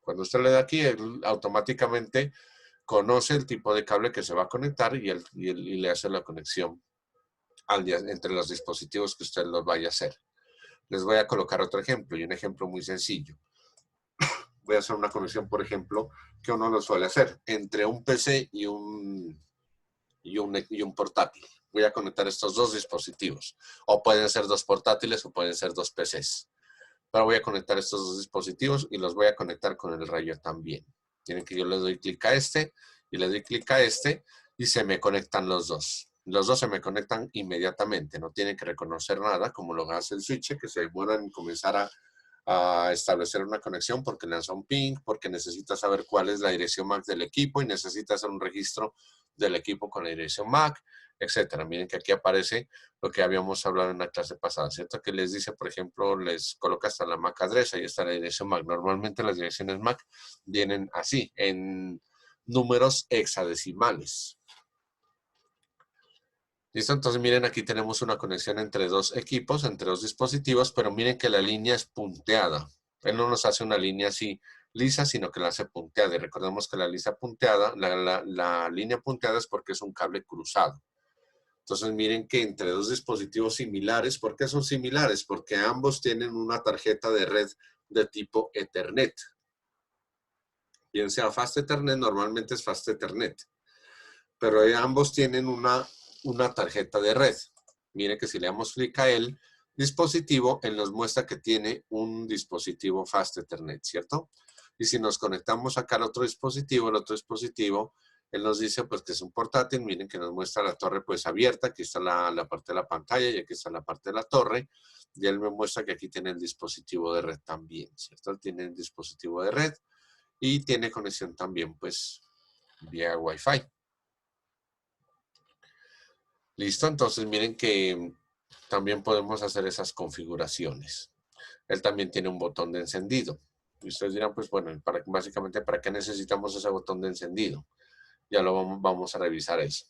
Cuando usted le da aquí, él automáticamente conoce el tipo de cable que se va a conectar y le hace la conexión entre los dispositivos que usted los vaya a hacer. Les voy a colocar otro ejemplo, y un ejemplo muy sencillo. Voy a hacer una conexión, por ejemplo, que uno lo suele hacer entre un PC y un portátil. Voy a conectar estos dos dispositivos. O pueden ser dos portátiles o pueden ser dos PCs. Pero voy a conectar estos dos dispositivos y los voy a conectar con el rayo también. Tienen que yo le doy clic a este y le doy clic a este y se me conectan los dos. Los dos se me conectan inmediatamente. No tienen que reconocer nada, como lo hace el switch, que se demora en comenzar a establecer una conexión porque lanza un ping, porque necesita saber cuál es la dirección MAC del equipo y necesita hacer un registro del equipo con la dirección MAC, etcétera. Miren que aquí aparece lo que habíamos hablado en la clase pasada, ¿cierto? Que les dice, por ejemplo, les coloca hasta la MAC address, ahí está la dirección MAC. Normalmente las direcciones MAC vienen así, en números hexadecimales. ¿Listo? Entonces miren, aquí tenemos una conexión entre dos equipos, entre dos dispositivos, pero miren que la línea es punteada. Él no nos hace una línea así lisa, sino que la hace punteada. Y recordemos que la línea punteada es porque es un cable cruzado. Entonces miren que entre dos dispositivos similares, ¿por qué son similares? Porque ambos tienen una tarjeta de red de tipo Ethernet. Bien sea Fast Ethernet, normalmente es Fast Ethernet. Pero ambos tienen una tarjeta de red. Miren que si le damos clic a él dispositivo, él nos muestra que tiene un dispositivo Fast Ethernet, ¿cierto? Y si nos conectamos acá al otro dispositivo, él nos dice pues que es un portátil. Miren que nos muestra la torre pues abierta. Aquí está la parte de la pantalla y aquí está la parte de la torre. Y él me muestra que aquí tiene el dispositivo de red también, ¿cierto? Él tiene el dispositivo de red y tiene conexión también pues vía Wi-Fi. Listo, entonces miren que también podemos hacer esas configuraciones. Él también tiene un botón de encendido. Y ustedes dirán, pues bueno, básicamente, ¿para qué necesitamos ese botón de encendido? Ya lo vamos a revisar eso.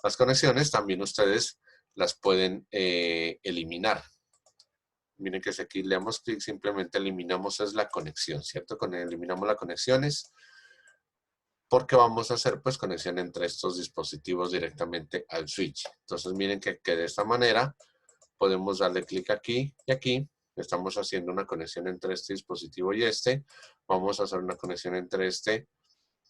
Las conexiones también ustedes las pueden eliminar. Miren que si aquí le damos clic, simplemente eliminamos es la conexión, ¿cierto? Eliminamos las conexiones porque vamos a hacer pues conexión entre estos dispositivos directamente al switch. Entonces miren que de esta manera podemos darle clic aquí y aquí. Estamos haciendo una conexión entre este dispositivo y este. Vamos a hacer una conexión entre este.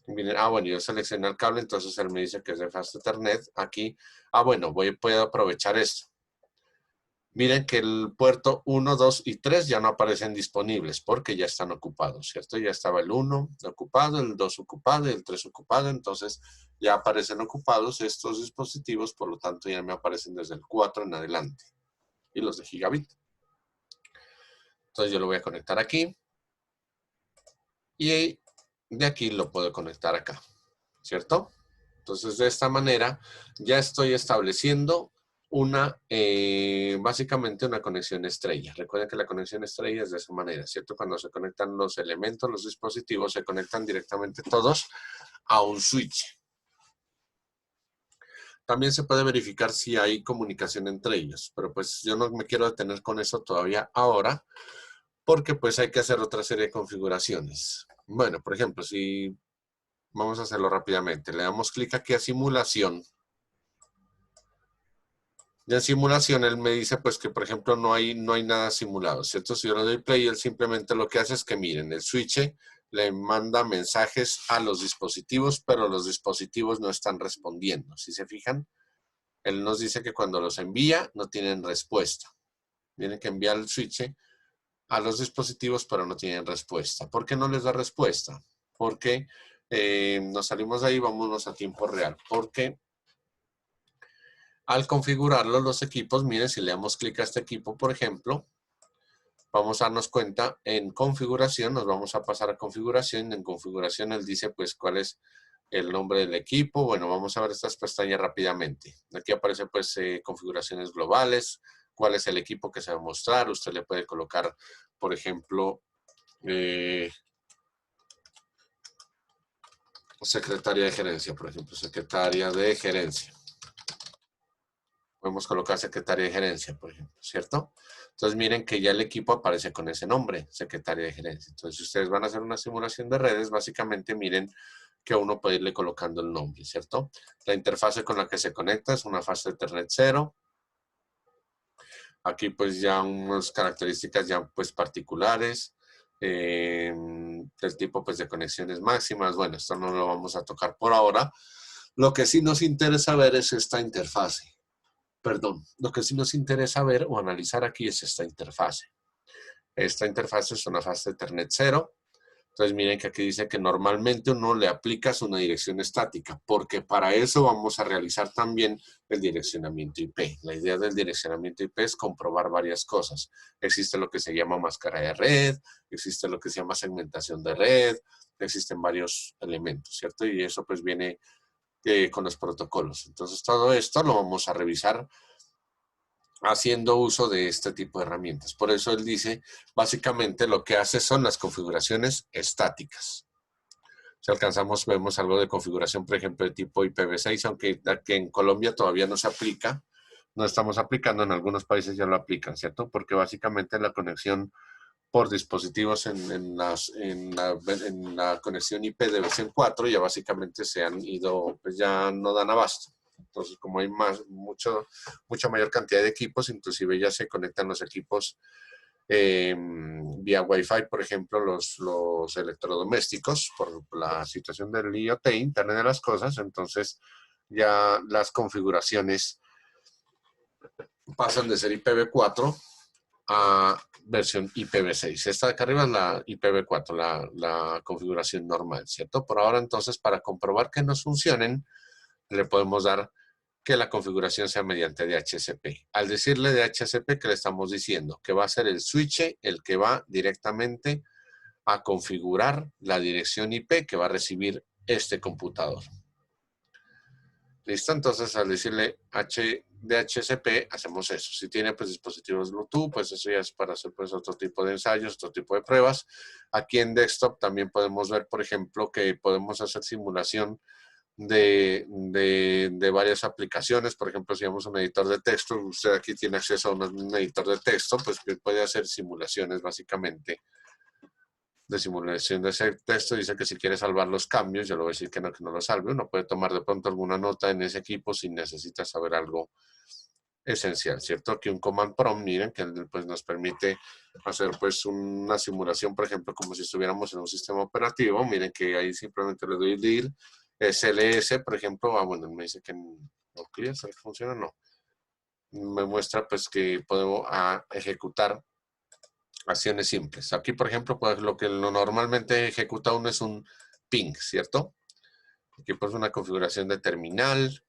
Miren, bueno, yo seleccioné el cable, entonces él me dice que es de Fast Ethernet. Aquí, bueno, puedo aprovechar esto. Miren que el puerto 1, 2 y 3 ya no aparecen disponibles porque ya están ocupados, ¿cierto? Ya estaba el 1 ocupado, el 2 ocupado y el 3 ocupado. Entonces ya aparecen ocupados estos dispositivos, por lo tanto ya me aparecen desde el 4 en adelante. Y los de gigabit. Entonces yo lo voy a conectar aquí. Y de aquí lo puedo conectar acá, ¿cierto? Entonces de esta manera ya estoy estableciendo básicamente una conexión estrella. Recuerden que la conexión estrella es de esa manera, ¿cierto? Cuando se conectan los elementos, los dispositivos, se conectan directamente todos a un switch. También se puede verificar si hay comunicación entre ellos, pero pues yo no me quiero detener con eso todavía ahora, porque pues hay que hacer otra serie de configuraciones. Bueno, por ejemplo, si vamos a hacerlo rápidamente, le damos clic aquí a simulación. Y en simulación él me dice pues que por ejemplo no hay nada simulado, ¿cierto? Si yo le doy play, él simplemente lo que hace es que miren, el switch le manda mensajes a los dispositivos, pero los dispositivos no están respondiendo. Si se fijan, él nos dice que cuando los envía no tienen respuesta. Tienen que enviar el switch a los dispositivos, pero no tienen respuesta. ¿Por qué no les da respuesta? Porque nos salimos de ahí, vámonos a tiempo real. Porque al configurarlo los equipos, miren, si le damos clic a este equipo, por ejemplo, vamos a darnos cuenta en configuración, nos vamos a pasar a configuración. En configuración él dice pues cuál es el nombre del equipo. Bueno, vamos a ver estas pestañas rápidamente. Aquí aparece pues configuraciones globales, cuál es el equipo que se va a mostrar. Usted le puede colocar, por ejemplo, secretaria de gerencia, por ejemplo, secretaria de gerencia. Podemos colocar secretaria de gerencia, por ejemplo, ¿cierto? Entonces miren que ya el equipo aparece con ese nombre, secretaria de gerencia. Entonces si ustedes van a hacer una simulación de redes, básicamente miren que uno puede irle colocando el nombre, ¿cierto? La interfase con la que se conecta es una fase de Ethernet 0. Aquí pues ya unas características ya pues particulares, del tipo pues de conexiones máximas. Bueno, esto no lo vamos a tocar por ahora. Lo que sí nos interesa ver es esta interfase. Perdón, lo que sí nos interesa ver o analizar aquí es esta interfase. Esta interfase es una fase de Ethernet 0. Entonces miren que aquí dice que normalmente uno le aplica una dirección estática, porque para eso vamos a realizar también el direccionamiento IP. La idea del direccionamiento IP es comprobar varias cosas. Existe lo que se llama máscara de red, existe lo que se llama segmentación de red, existen varios elementos, ¿cierto? Y eso pues viene con los protocolos. Entonces todo esto lo vamos a revisar haciendo uso de este tipo de herramientas. Por eso él dice, básicamente lo que hace son las configuraciones estáticas. Si alcanzamos, vemos algo de configuración, por ejemplo, de tipo IPv6, aunque aquí en Colombia todavía no se aplica, no estamos aplicando, en algunos países ya lo aplican, ¿cierto? Porque básicamente la conexión por dispositivos en la conexión IP de versión 4 ya básicamente se han ido, pues ya no dan abasto. Entonces, como hay mucha mayor cantidad de equipos, inclusive ya se conectan los equipos vía Wi-Fi, por ejemplo, los electrodomésticos, por la situación del IoT, Internet de las Cosas. Entonces, ya las configuraciones pasan de ser IPv4 a versión IPv6. Esta de acá arriba es la IPv4, la configuración normal, ¿cierto? Por ahora, entonces, para comprobar que nos funcionen, le podemos dar que la configuración sea mediante DHCP. Al decirle DHCP, ¿qué le estamos diciendo? Que va a ser el switch el que va directamente a configurar la dirección IP que va a recibir este computador. ¿Listo? Entonces, al decirle DHCP, hacemos eso. Si tiene pues, dispositivos Bluetooth, pues eso ya es para hacer pues, otro tipo de ensayos, otro tipo de pruebas. Aquí en desktop también podemos ver, por ejemplo, que podemos hacer simulación de varias aplicaciones. Por ejemplo, si vamos a un editor de texto, usted aquí tiene acceso a un editor de texto, pues puede hacer simulaciones básicamente de simulación de ese texto. Dice que si quiere salvar los cambios, yo le voy a decir que no lo salve. Uno puede tomar de pronto alguna nota en ese equipo si necesita saber algo esencial, ¿cierto? Aquí un command prompt, miren, que pues, nos permite hacer pues una simulación, por ejemplo, como si estuviéramos en un sistema operativo. Miren que ahí simplemente le doy dir, SLS, por ejemplo, bueno, me dice que no clear, ¿será que funciona? No. Me muestra pues que podemos ejecutar acciones simples. Aquí, por ejemplo, pues lo que normalmente ejecuta uno es un ping, ¿cierto? Aquí pues una configuración de terminal.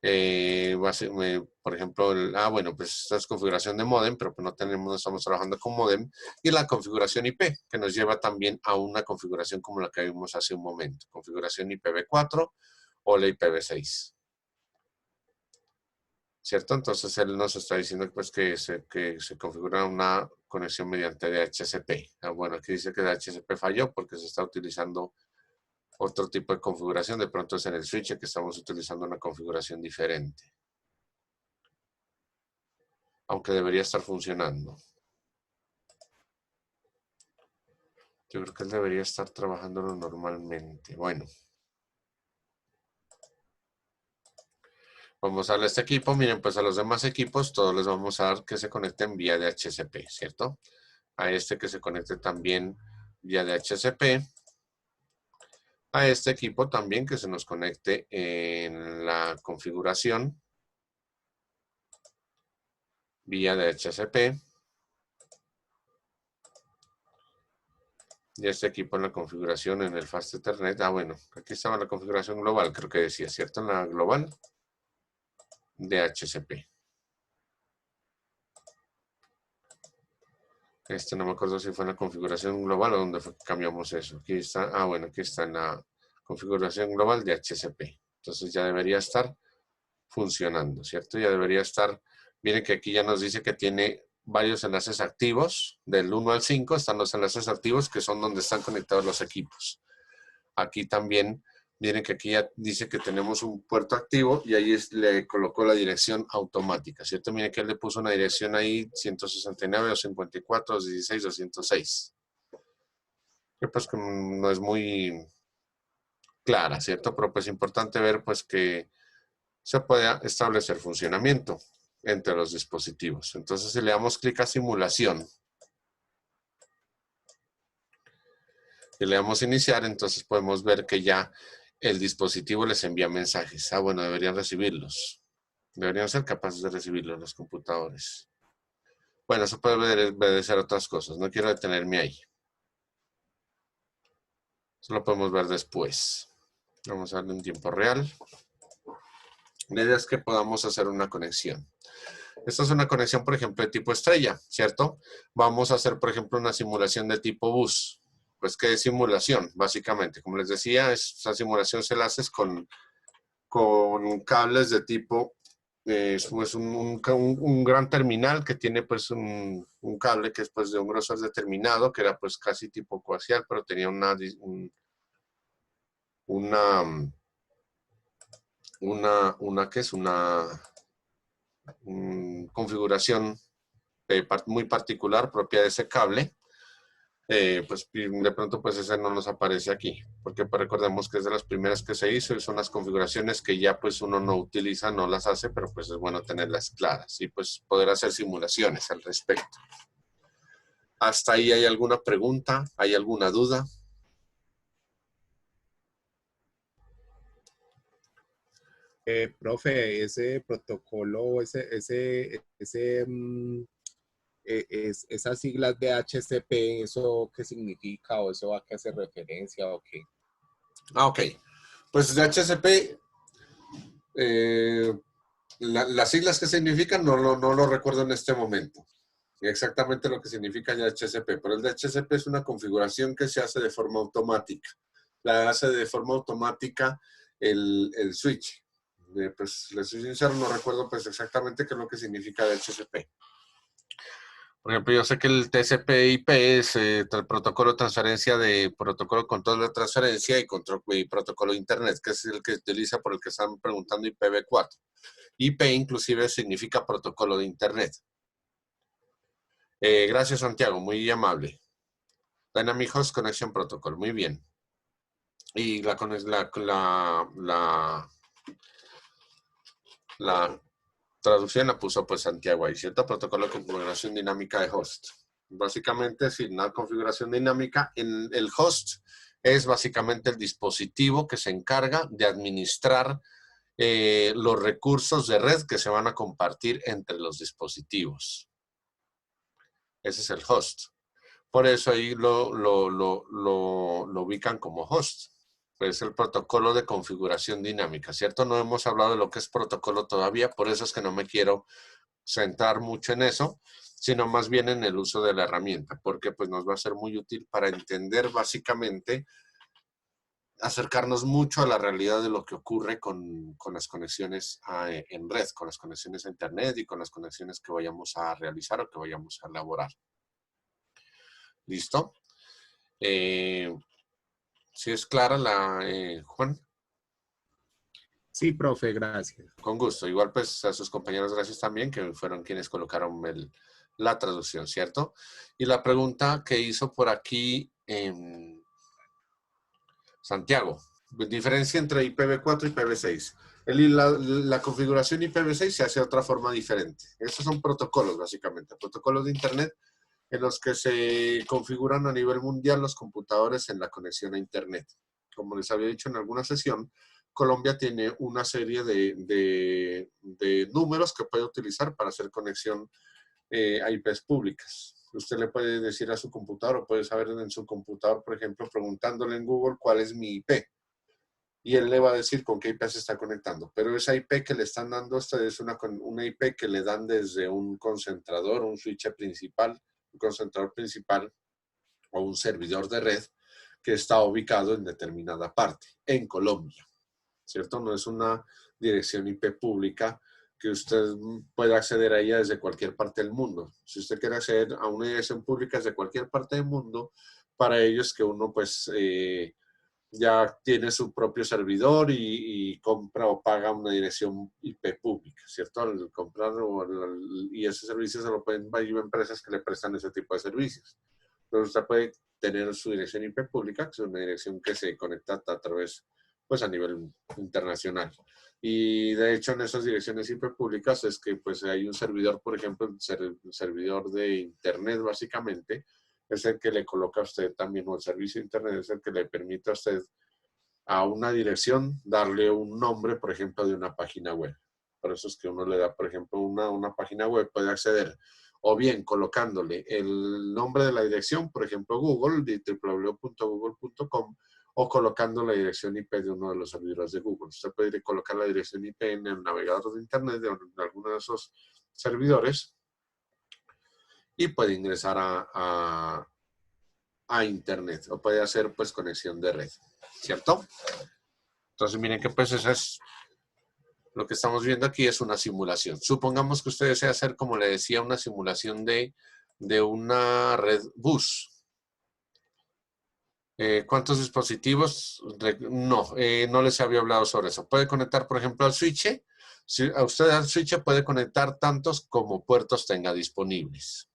Por ejemplo, bueno, pues esta es configuración de modem, pero pues no estamos trabajando con modem. Y la configuración IP, que nos lleva también a una configuración como la que vimos hace un momento. Configuración IPv4 o la IPv6. ¿Cierto? Entonces él nos está diciendo pues, que se configura una conexión mediante DHCP. Bueno, aquí dice que DHCP falló porque se está utilizando otro tipo de configuración. De pronto es en el switch que estamos utilizando una configuración diferente. Aunque debería estar funcionando. Yo creo que él debería estar trabajándolo normalmente. Bueno. Vamos a darle a este equipo. Miren, pues a los demás equipos todos les vamos a dar que se conecten vía DHCP, ¿cierto? A este que se conecte también vía DHCP. A este equipo también que se nos conecte en la configuración vía DHCP. Y este equipo en la configuración en el Fast Ethernet. Bueno, aquí estaba la configuración global, creo que decía, ¿cierto? En la global DHCP. No me acuerdo si fue en la configuración global o dónde fue que cambiamos eso. Aquí está, bueno, aquí está en la configuración global de HCP. Entonces ya debería estar funcionando, ¿cierto? Ya debería estar, miren que aquí ya nos dice que tiene varios enlaces activos, del 1 al 5 están los enlaces activos que son donde están conectados los equipos. Aquí también, miren que aquí ya dice que tenemos un puerto activo y ahí le colocó la dirección automática, ¿cierto? Miren que él le puso una dirección ahí, 169, 254, 216, 206. Que pues no es muy clara, ¿cierto? Pero pues es importante ver pues que se puede establecer funcionamiento entre los dispositivos. Entonces, si le damos clic a simulación y le damos iniciar, entonces podemos ver que ya el dispositivo les envía mensajes. Ah, bueno, deberían recibirlos. Deberían ser capaces de recibirlos los computadores. Bueno, eso puede obedecer a otras cosas. No quiero detenerme ahí. Eso lo podemos ver después. Vamos a darle en tiempo real. La idea es que podamos hacer una conexión. Esta es una conexión, por ejemplo, de tipo estrella, ¿cierto? Vamos a hacer, por ejemplo, una simulación de tipo bus. Pues, ¿qué es simulación? Básicamente, como les decía, esa simulación se la haces con cables de tipo, es un gran terminal que tiene pues un cable que es pues de un grosor determinado, que era pues casi tipo coaxial, pero tenía una ¿qué es? Una configuración muy particular propia de ese cable. Pues de pronto pues ese no nos aparece aquí, porque pues, recordemos que es de las primeras que se hizo y son las configuraciones que ya pues uno no utiliza, no las hace, pero pues es bueno tenerlas claras y pues poder hacer simulaciones al respecto. ¿Hasta ahí hay alguna pregunta? ¿Hay alguna duda? Profe, ese protocolo, esas siglas de HCP, ¿eso qué significa o eso a qué hace referencia o qué? Ok. Pues de HCP, las siglas que significan no lo recuerdo en este momento. Exactamente lo que significa ya HCP, pero el de HCP es una configuración que se hace de forma automática. La hace de forma automática el switch. Pues les soy sincero, no recuerdo pues exactamente qué es lo que significa de HCP. Por ejemplo, yo sé que el TCP/IP es el protocolo de transferencia de protocolo de control de transferencia y protocolo de Internet, que es el que utiliza por el que están preguntando IPv4. IP inclusive significa protocolo de Internet. Gracias, Santiago, muy amable. Dynamic Host Connection Protocol, muy bien. Y la traducción la puso pues Santiago ahí, ¿cierto? Protocolo de configuración dinámica de host. Básicamente, sin una configuración dinámica, en el host es básicamente el dispositivo que se encarga de administrar los recursos de red que se van a compartir entre los dispositivos. Ese es el host. Por eso ahí lo ubican como host. Es el protocolo de configuración dinámica, ¿cierto? No hemos hablado de lo que es protocolo todavía, por eso es que no me quiero centrar mucho en eso, sino más bien en el uso de la herramienta, porque pues nos va a ser muy útil para entender básicamente, acercarnos mucho a la realidad de lo que ocurre con las conexiones en red, con las conexiones a Internet y con las conexiones que vayamos a realizar o que vayamos a elaborar. ¿Listo? ¿Sí es clara Juan? Sí, profe, gracias. Con gusto. Igual pues a sus compañeros gracias también, que fueron quienes colocaron la traducción, ¿cierto? Y la pregunta que hizo por aquí Santiago, diferencia entre IPv4 y IPv6. La configuración IPv6 se hace de otra forma diferente. Estos son protocolos, básicamente, protocolos de Internet en los que se configuran a nivel mundial los computadores en la conexión a Internet. Como les había dicho en alguna sesión, Colombia tiene una serie de números que puede utilizar para hacer conexión a IPs públicas. Usted le puede decir a su computador o puede saber en su computador, por ejemplo, preguntándole en Google cuál es mi IP. Y él le va a decir con qué IP se está conectando. Pero esa IP que le están dando a ustedes es una IP que le dan desde un concentrador, un switch principal, concentrador principal o un servidor de red que está ubicado en determinada parte, en Colombia, ¿cierto? No es una dirección IP pública que usted pueda acceder a ella desde cualquier parte del mundo. Si usted quiere acceder a una dirección pública desde cualquier parte del mundo, para ello es que uno pues ya tiene su propio servidor y compra o paga una dirección IP pública, ¿cierto? Al comprar y ese servicio se lo pueden, hay empresas que le prestan ese tipo de servicios. Pero usted puede tener su dirección IP pública, que es una dirección que se conecta a través, pues a nivel internacional. Y de hecho en esas direcciones IP públicas es que pues hay un servidor, por ejemplo, el servidor de internet básicamente, es el que le coloca a usted también, o el servicio de internet es el que le permite a usted a una dirección darle un nombre, por ejemplo, de una página web. Por eso es que uno le da, por ejemplo, una página web, puede acceder o bien colocándole el nombre de la dirección, por ejemplo, Google, de www.google.com, o colocando la dirección IP de uno de los servidores de Google. Usted puede colocar la dirección IP en el navegador de Internet de alguno de esos servidores y puede ingresar a Internet o puede hacer pues conexión de red, ¿cierto? Entonces miren que pues eso es lo que estamos viendo aquí, es una simulación. Supongamos que usted desea hacer, como le decía, una simulación de una red bus. ¿Cuántos dispositivos? No, no les había hablado sobre eso. Puede conectar, por ejemplo, al switch. Si a usted al switch puede conectar tantos como puertos tenga disponibles.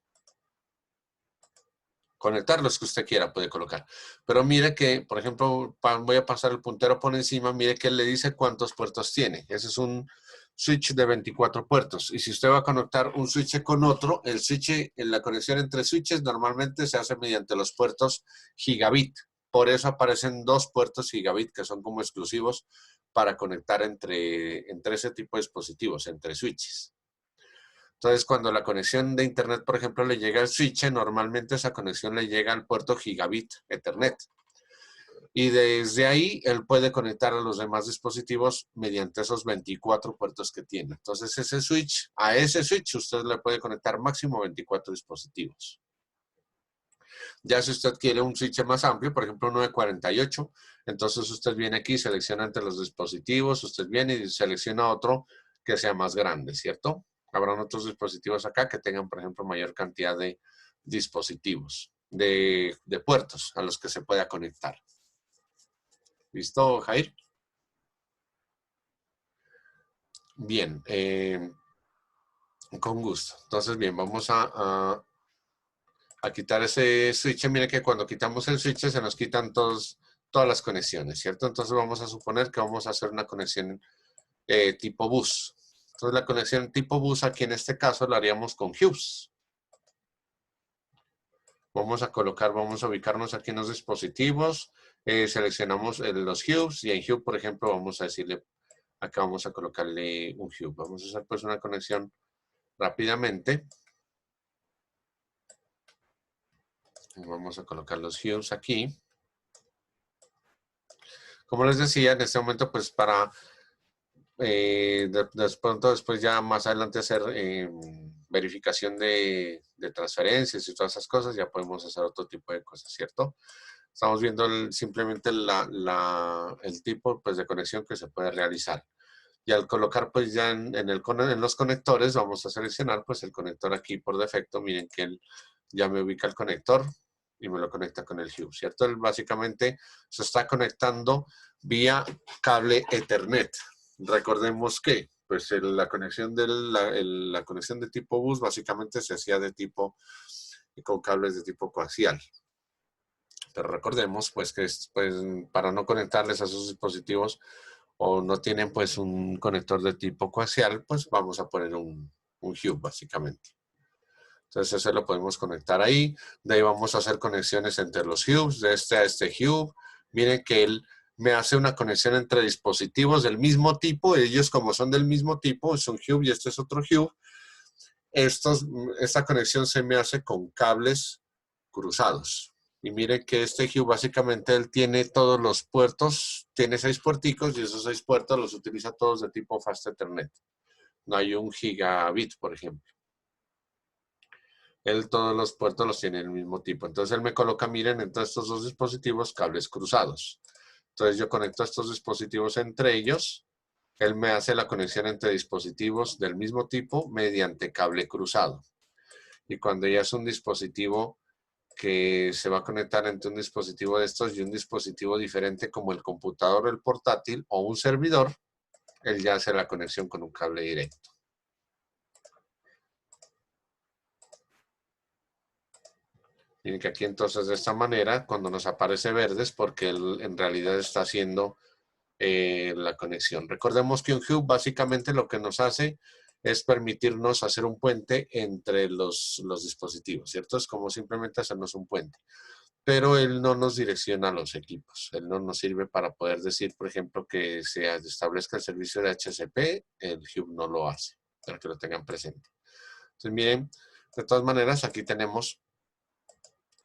Conectar los que usted quiera puede colocar. Pero mire que, por ejemplo, voy a pasar el puntero por encima, mire que le dice cuántos puertos tiene. Ese es un switch de 24 puertos. Y si usted va a conectar un switch con otro, el switch, la conexión entre switches normalmente se hace mediante los puertos gigabit. Por eso aparecen dos puertos gigabit que son como exclusivos para conectar entre ese tipo de dispositivos, entre switches. Entonces, cuando la conexión de Internet, por ejemplo, le llega al switch, normalmente esa conexión le llega al puerto gigabit Ethernet. Y desde ahí, él puede conectar a los demás dispositivos mediante esos 24 puertos que tiene. Entonces, a ese switch, usted le puede conectar máximo 24 dispositivos. Ya si usted quiere un switch más amplio, por ejemplo, uno de 48, entonces usted viene aquí, selecciona entre los dispositivos, usted viene y selecciona otro que sea más grande, ¿cierto? Habrán otros dispositivos acá que tengan, por ejemplo, mayor cantidad de dispositivos, de puertos a los que se pueda conectar. ¿Listo, Jair? Bien, con gusto. Entonces, bien, vamos a quitar ese switch. Mire que cuando quitamos el switch se nos quitan todas las conexiones, ¿cierto? Entonces vamos a suponer que vamos a hacer una conexión tipo bus. Entonces la conexión tipo bus aquí en este caso la haríamos con hubs. Vamos a ubicarnos aquí en los dispositivos, seleccionamos los hubs y en hub, por ejemplo, vamos a decirle, acá vamos a colocarle un hub. Vamos a hacer pues una conexión rápidamente. Vamos a colocar los hubs aquí. Como les decía, en este momento, pues para después ya más adelante hacer verificación de transferencias y todas esas cosas, ya podemos hacer otro tipo de cosas, ¿cierto? Estamos viendo simplemente el tipo pues, de conexión que se puede realizar. Y al colocar pues ya en los conectores, vamos a seleccionar pues el conector aquí por defecto. Miren que él ya me ubica el conector y me lo conecta con el hub, ¿cierto? Él básicamente se está conectando vía cable Ethernet. Recordemos que pues la conexión la conexión de tipo bus básicamente se hacía con cables de tipo coaxial. Pero recordemos pues que pues, para no conectarles a sus dispositivos o no tienen pues un conector de tipo coaxial, pues vamos a poner un hub básicamente. Entonces ese lo podemos conectar ahí. De ahí vamos a hacer conexiones entre los hubs, de este a este hub. Miren que él me hace una conexión entre dispositivos del mismo tipo. Ellos como son del mismo tipo, es un hub y este es otro hub. Esta conexión se me hace con cables cruzados. Y miren que este hub básicamente él tiene todos los puertos, tiene 6 puerticos y esos 6 puertos los utiliza todos de tipo Fast Ethernet. No hay un gigabit, por ejemplo. Él todos los puertos los tiene el mismo tipo. Entonces él me coloca, miren, entre estos dos dispositivos, cables cruzados. Entonces yo conecto estos dispositivos entre ellos. Él me hace la conexión entre dispositivos del mismo tipo mediante cable cruzado. Y cuando ya es un dispositivo que se va a conectar entre un dispositivo de estos y un dispositivo diferente como el computador o el portátil o un servidor, él ya hace la conexión con un cable directo. Miren que aquí entonces de esta manera, cuando nos aparece verde es porque él en realidad está haciendo la conexión. Recordemos que un hub básicamente lo que nos hace es permitirnos hacer un puente entre los dispositivos, ¿cierto? Es como simplemente hacernos un puente. Pero él no nos direcciona a los equipos. Él no nos sirve para poder decir, por ejemplo, que se establezca el servicio de HCP, el hub no lo hace, para que lo tengan presente. Entonces, miren, de todas maneras, aquí tenemos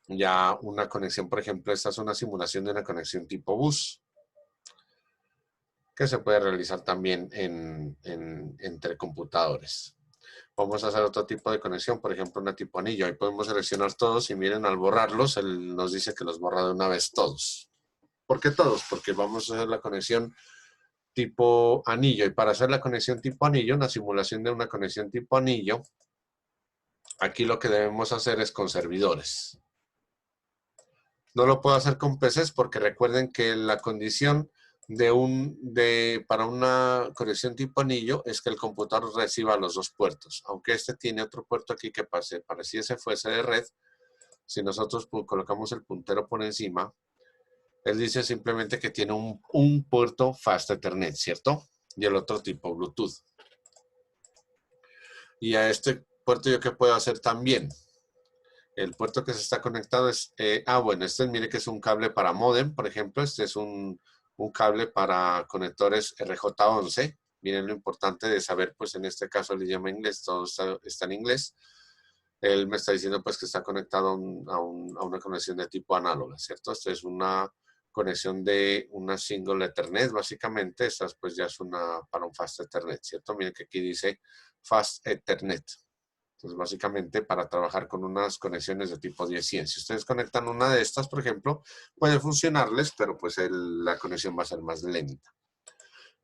ya una conexión, por ejemplo, esta es una simulación de una conexión tipo bus, que se puede realizar también entre computadores. Vamos a hacer otro tipo de conexión, por ejemplo, una tipo anillo. Ahí podemos seleccionar todos y miren, al borrarlos, él nos dice que los borra de una vez todos. ¿Por qué todos? Porque vamos a hacer la conexión tipo anillo. Y para hacer la conexión tipo anillo, una simulación de una conexión tipo anillo, aquí lo que debemos hacer es con servidores. No lo puedo hacer con PCs porque recuerden que la condición para una conexión tipo anillo es que el computador reciba los dos puertos. Aunque este tiene otro puerto aquí que pareciese fuese de red, si nosotros colocamos el puntero por encima, él dice simplemente que tiene un puerto Fast Ethernet, ¿cierto? Y el otro tipo Bluetooth. Y a este puerto yo qué puedo hacer también. El puerto que se está conectado es, bueno, este mire que es un cable para modem, por ejemplo, este es un cable para conectores RJ11. Miren lo importante de saber, pues en este caso el idioma inglés, todo está en inglés. Él me está diciendo pues que está conectado a una conexión de tipo análoga, ¿cierto? Esta es una conexión de una single Ethernet, básicamente. Esta pues ya es para un Fast Ethernet, ¿cierto? Miren que aquí dice Fast Ethernet. Entonces, básicamente, para trabajar con unas conexiones de tipo 10-100. Si ustedes conectan una de estas, por ejemplo, puede funcionarles, pero pues la conexión va a ser más lenta.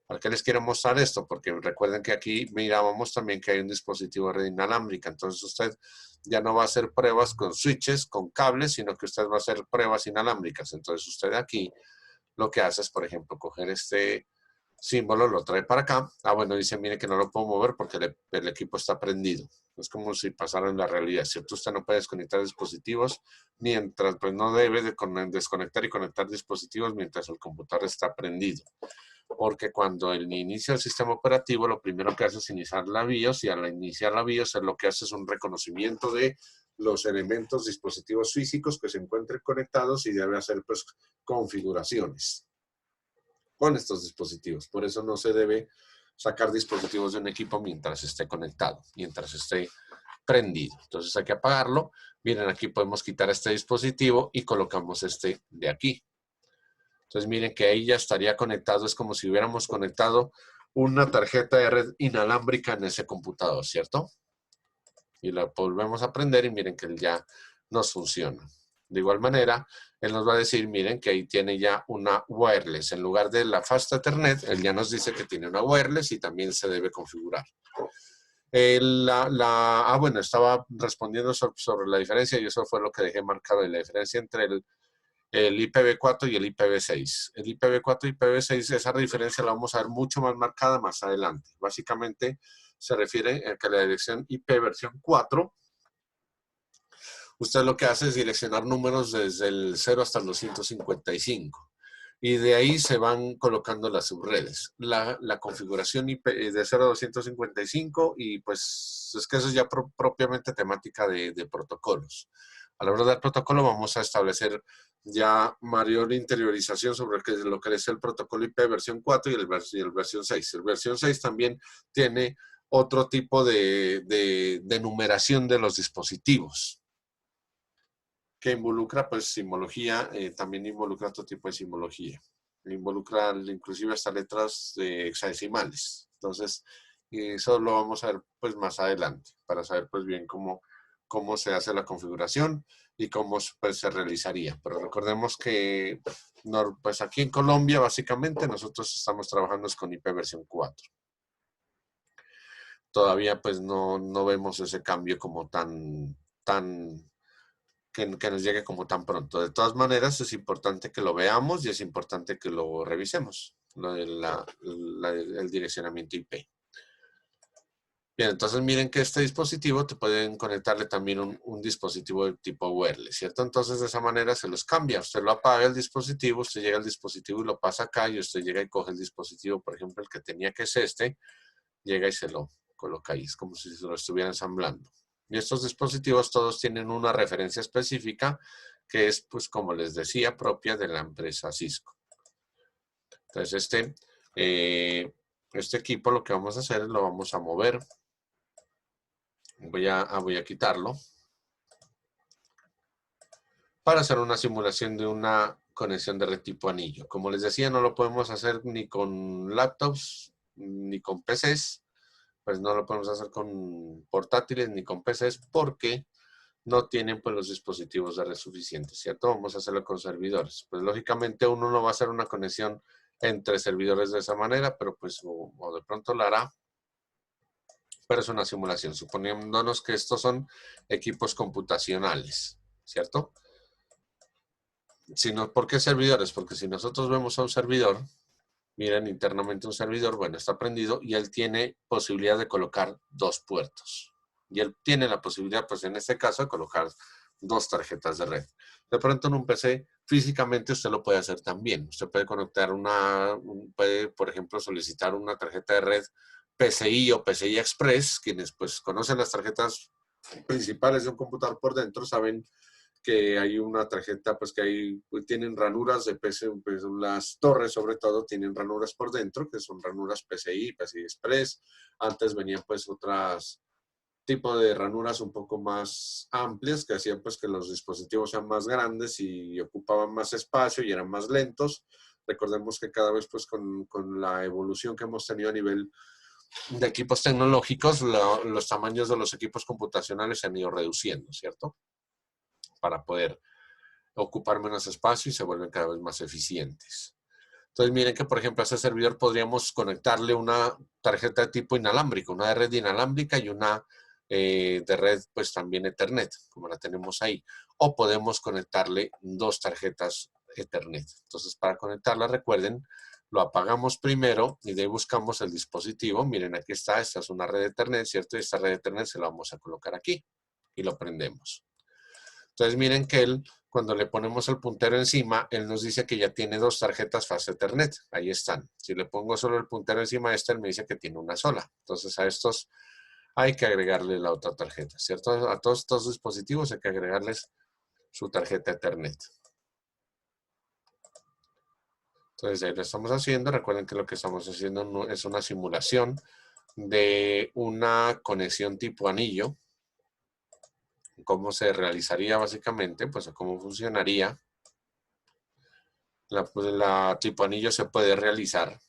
¿Para qué les quiero mostrar esto? Porque recuerden que aquí mirábamos también que hay un dispositivo de red inalámbrica. Entonces, usted ya no va a hacer pruebas con switches, con cables, sino que usted va a hacer pruebas inalámbricas. Entonces, usted aquí lo que hace es, por ejemplo, coger este símbolo, lo trae para acá. Bueno, dice, mire que no lo puedo mover porque el equipo está prendido. Es como si pasara en la realidad, ¿cierto? Usted no puede desconectar dispositivos mientras, pues no debe de desconectar y conectar dispositivos mientras el computador está prendido. Porque cuando él inicia el sistema operativo, lo primero que hace es iniciar la BIOS y al iniciar la BIOS lo que hace es un reconocimiento de los elementos, dispositivos físicos que se encuentren conectados y debe hacer pues configuraciones con estos dispositivos. Por eso no se debe sacar dispositivos de un equipo mientras esté conectado, mientras esté prendido. Entonces hay que apagarlo. Miren, aquí podemos quitar este dispositivo y colocamos este de aquí. Entonces miren que ahí ya estaría conectado. Es como si hubiéramos conectado una tarjeta de red inalámbrica en ese computador, ¿cierto? Y la volvemos a prender y miren que ya nos funciona. De igual manera, él nos va a decir, miren, que ahí tiene ya una wireless. En lugar de la Fast Ethernet, él ya nos dice que tiene una wireless y también se debe configurar. Bueno, estaba respondiendo sobre la diferencia y eso fue lo que dejé marcado, la diferencia entre el IPv4 y el IPv6. El IPv4 y IPv6, esa diferencia la vamos a ver mucho más marcada más adelante. Básicamente se refiere a que la dirección IP versión 4, usted lo que hace es direccionar números desde el 0 hasta el 255. Y de ahí se van colocando las subredes. La configuración IP de 0 a 255 y pues es que eso es ya propiamente temática de protocolos. A la hora del protocolo vamos a establecer ya mayor interiorización sobre lo que es el protocolo IP versión 4 y el versión 6. El versión 6 también tiene otro tipo de numeración de los dispositivos, que involucra pues simbología, también involucra otro tipo de simbología. Involucra inclusive hasta letras hexadecimales. Entonces, eso lo vamos a ver pues más adelante, para saber pues bien cómo cómo se hace la configuración y cómo pues, se realizaría. Pero recordemos que pues aquí en Colombia básicamente nosotros estamos trabajando con IP versión 4. Todavía pues no vemos ese cambio como que nos llegue como tan pronto. De todas maneras es importante que lo veamos y es importante que lo revisemos, lo de el direccionamiento IP. Bien, entonces miren que este dispositivo te pueden conectarle también un dispositivo de tipo wireless, ¿cierto? Entonces de esa manera se los cambia. Usted lo apaga el dispositivo, usted llega al dispositivo y lo pasa acá y usted llega y coge el dispositivo, por ejemplo, el que tenía que es este, llega y se lo coloca ahí. Es como si se lo estuviera ensamblando. Y estos dispositivos todos tienen una referencia específica que es, pues como les decía, propia de la empresa Cisco. Entonces este equipo lo que vamos a hacer es lo vamos a mover. Voy a quitarlo para hacer una simulación de una conexión de red tipo anillo. Como les decía, no lo podemos hacer ni con laptops ni con PCs, pues no lo podemos hacer con portátiles ni con PCs porque no tienen pues los dispositivos de red suficientes, ¿cierto? Vamos a hacerlo con servidores. Pues lógicamente uno no va a hacer una conexión entre servidores de esa manera, pero pues o de pronto lo hará. Pero es una simulación, suponiéndonos que estos son equipos computacionales, ¿cierto? ¿Por qué servidores? Porque si nosotros vemos a un servidor, miren internamente un servidor, bueno, está prendido y él tiene posibilidad de colocar 2 puertos. Y él tiene la posibilidad, pues en este caso, de colocar 2 tarjetas de red. De pronto en un PC, físicamente usted lo puede hacer también. Usted puede conectar puede, por ejemplo, solicitar una tarjeta de red PCI o PCI Express. Quienes pues conocen las tarjetas principales de un computador por dentro saben que hay una tarjeta pues que pues, tienen ranuras de PC, pues, las torres sobre todo tienen ranuras por dentro, que son ranuras PCI, PCI Express. Antes venían pues otras tipo de ranuras un poco más amplias que hacían pues que los dispositivos sean más grandes y ocupaban más espacio y eran más lentos. Recordemos que cada vez pues con la evolución que hemos tenido a nivel de equipos tecnológicos, los tamaños de los equipos computacionales se han ido reduciendo, ¿cierto? Para poder ocupar menos espacio y se vuelven cada vez más eficientes. Entonces miren que por ejemplo a ese servidor podríamos conectarle una tarjeta de tipo inalámbrico, una de red inalámbrica y una de red pues también Ethernet, como la tenemos ahí. O podemos conectarle 2 tarjetas Ethernet. Entonces para conectarla, recuerden, lo apagamos primero y de ahí buscamos el dispositivo. Miren, aquí está, esta es una red Ethernet, ¿cierto? Y esta red Ethernet se la vamos a colocar aquí y lo prendemos. Entonces miren que él, cuando le ponemos el puntero encima, él nos dice que ya tiene 2 tarjetas Fast Ethernet. Ahí están. Si le pongo solo el puntero encima de esta, él me dice que tiene una sola. Entonces a estos hay que agregarle la otra tarjeta, ¿cierto? A todos estos dispositivos hay que agregarles su tarjeta Ethernet. Entonces ahí lo estamos haciendo. Recuerden que lo que estamos haciendo es una simulación de una conexión tipo anillo. ¿Cómo se realizaría básicamente? Pues cómo funcionaría. La tipo anillo se puede realizar.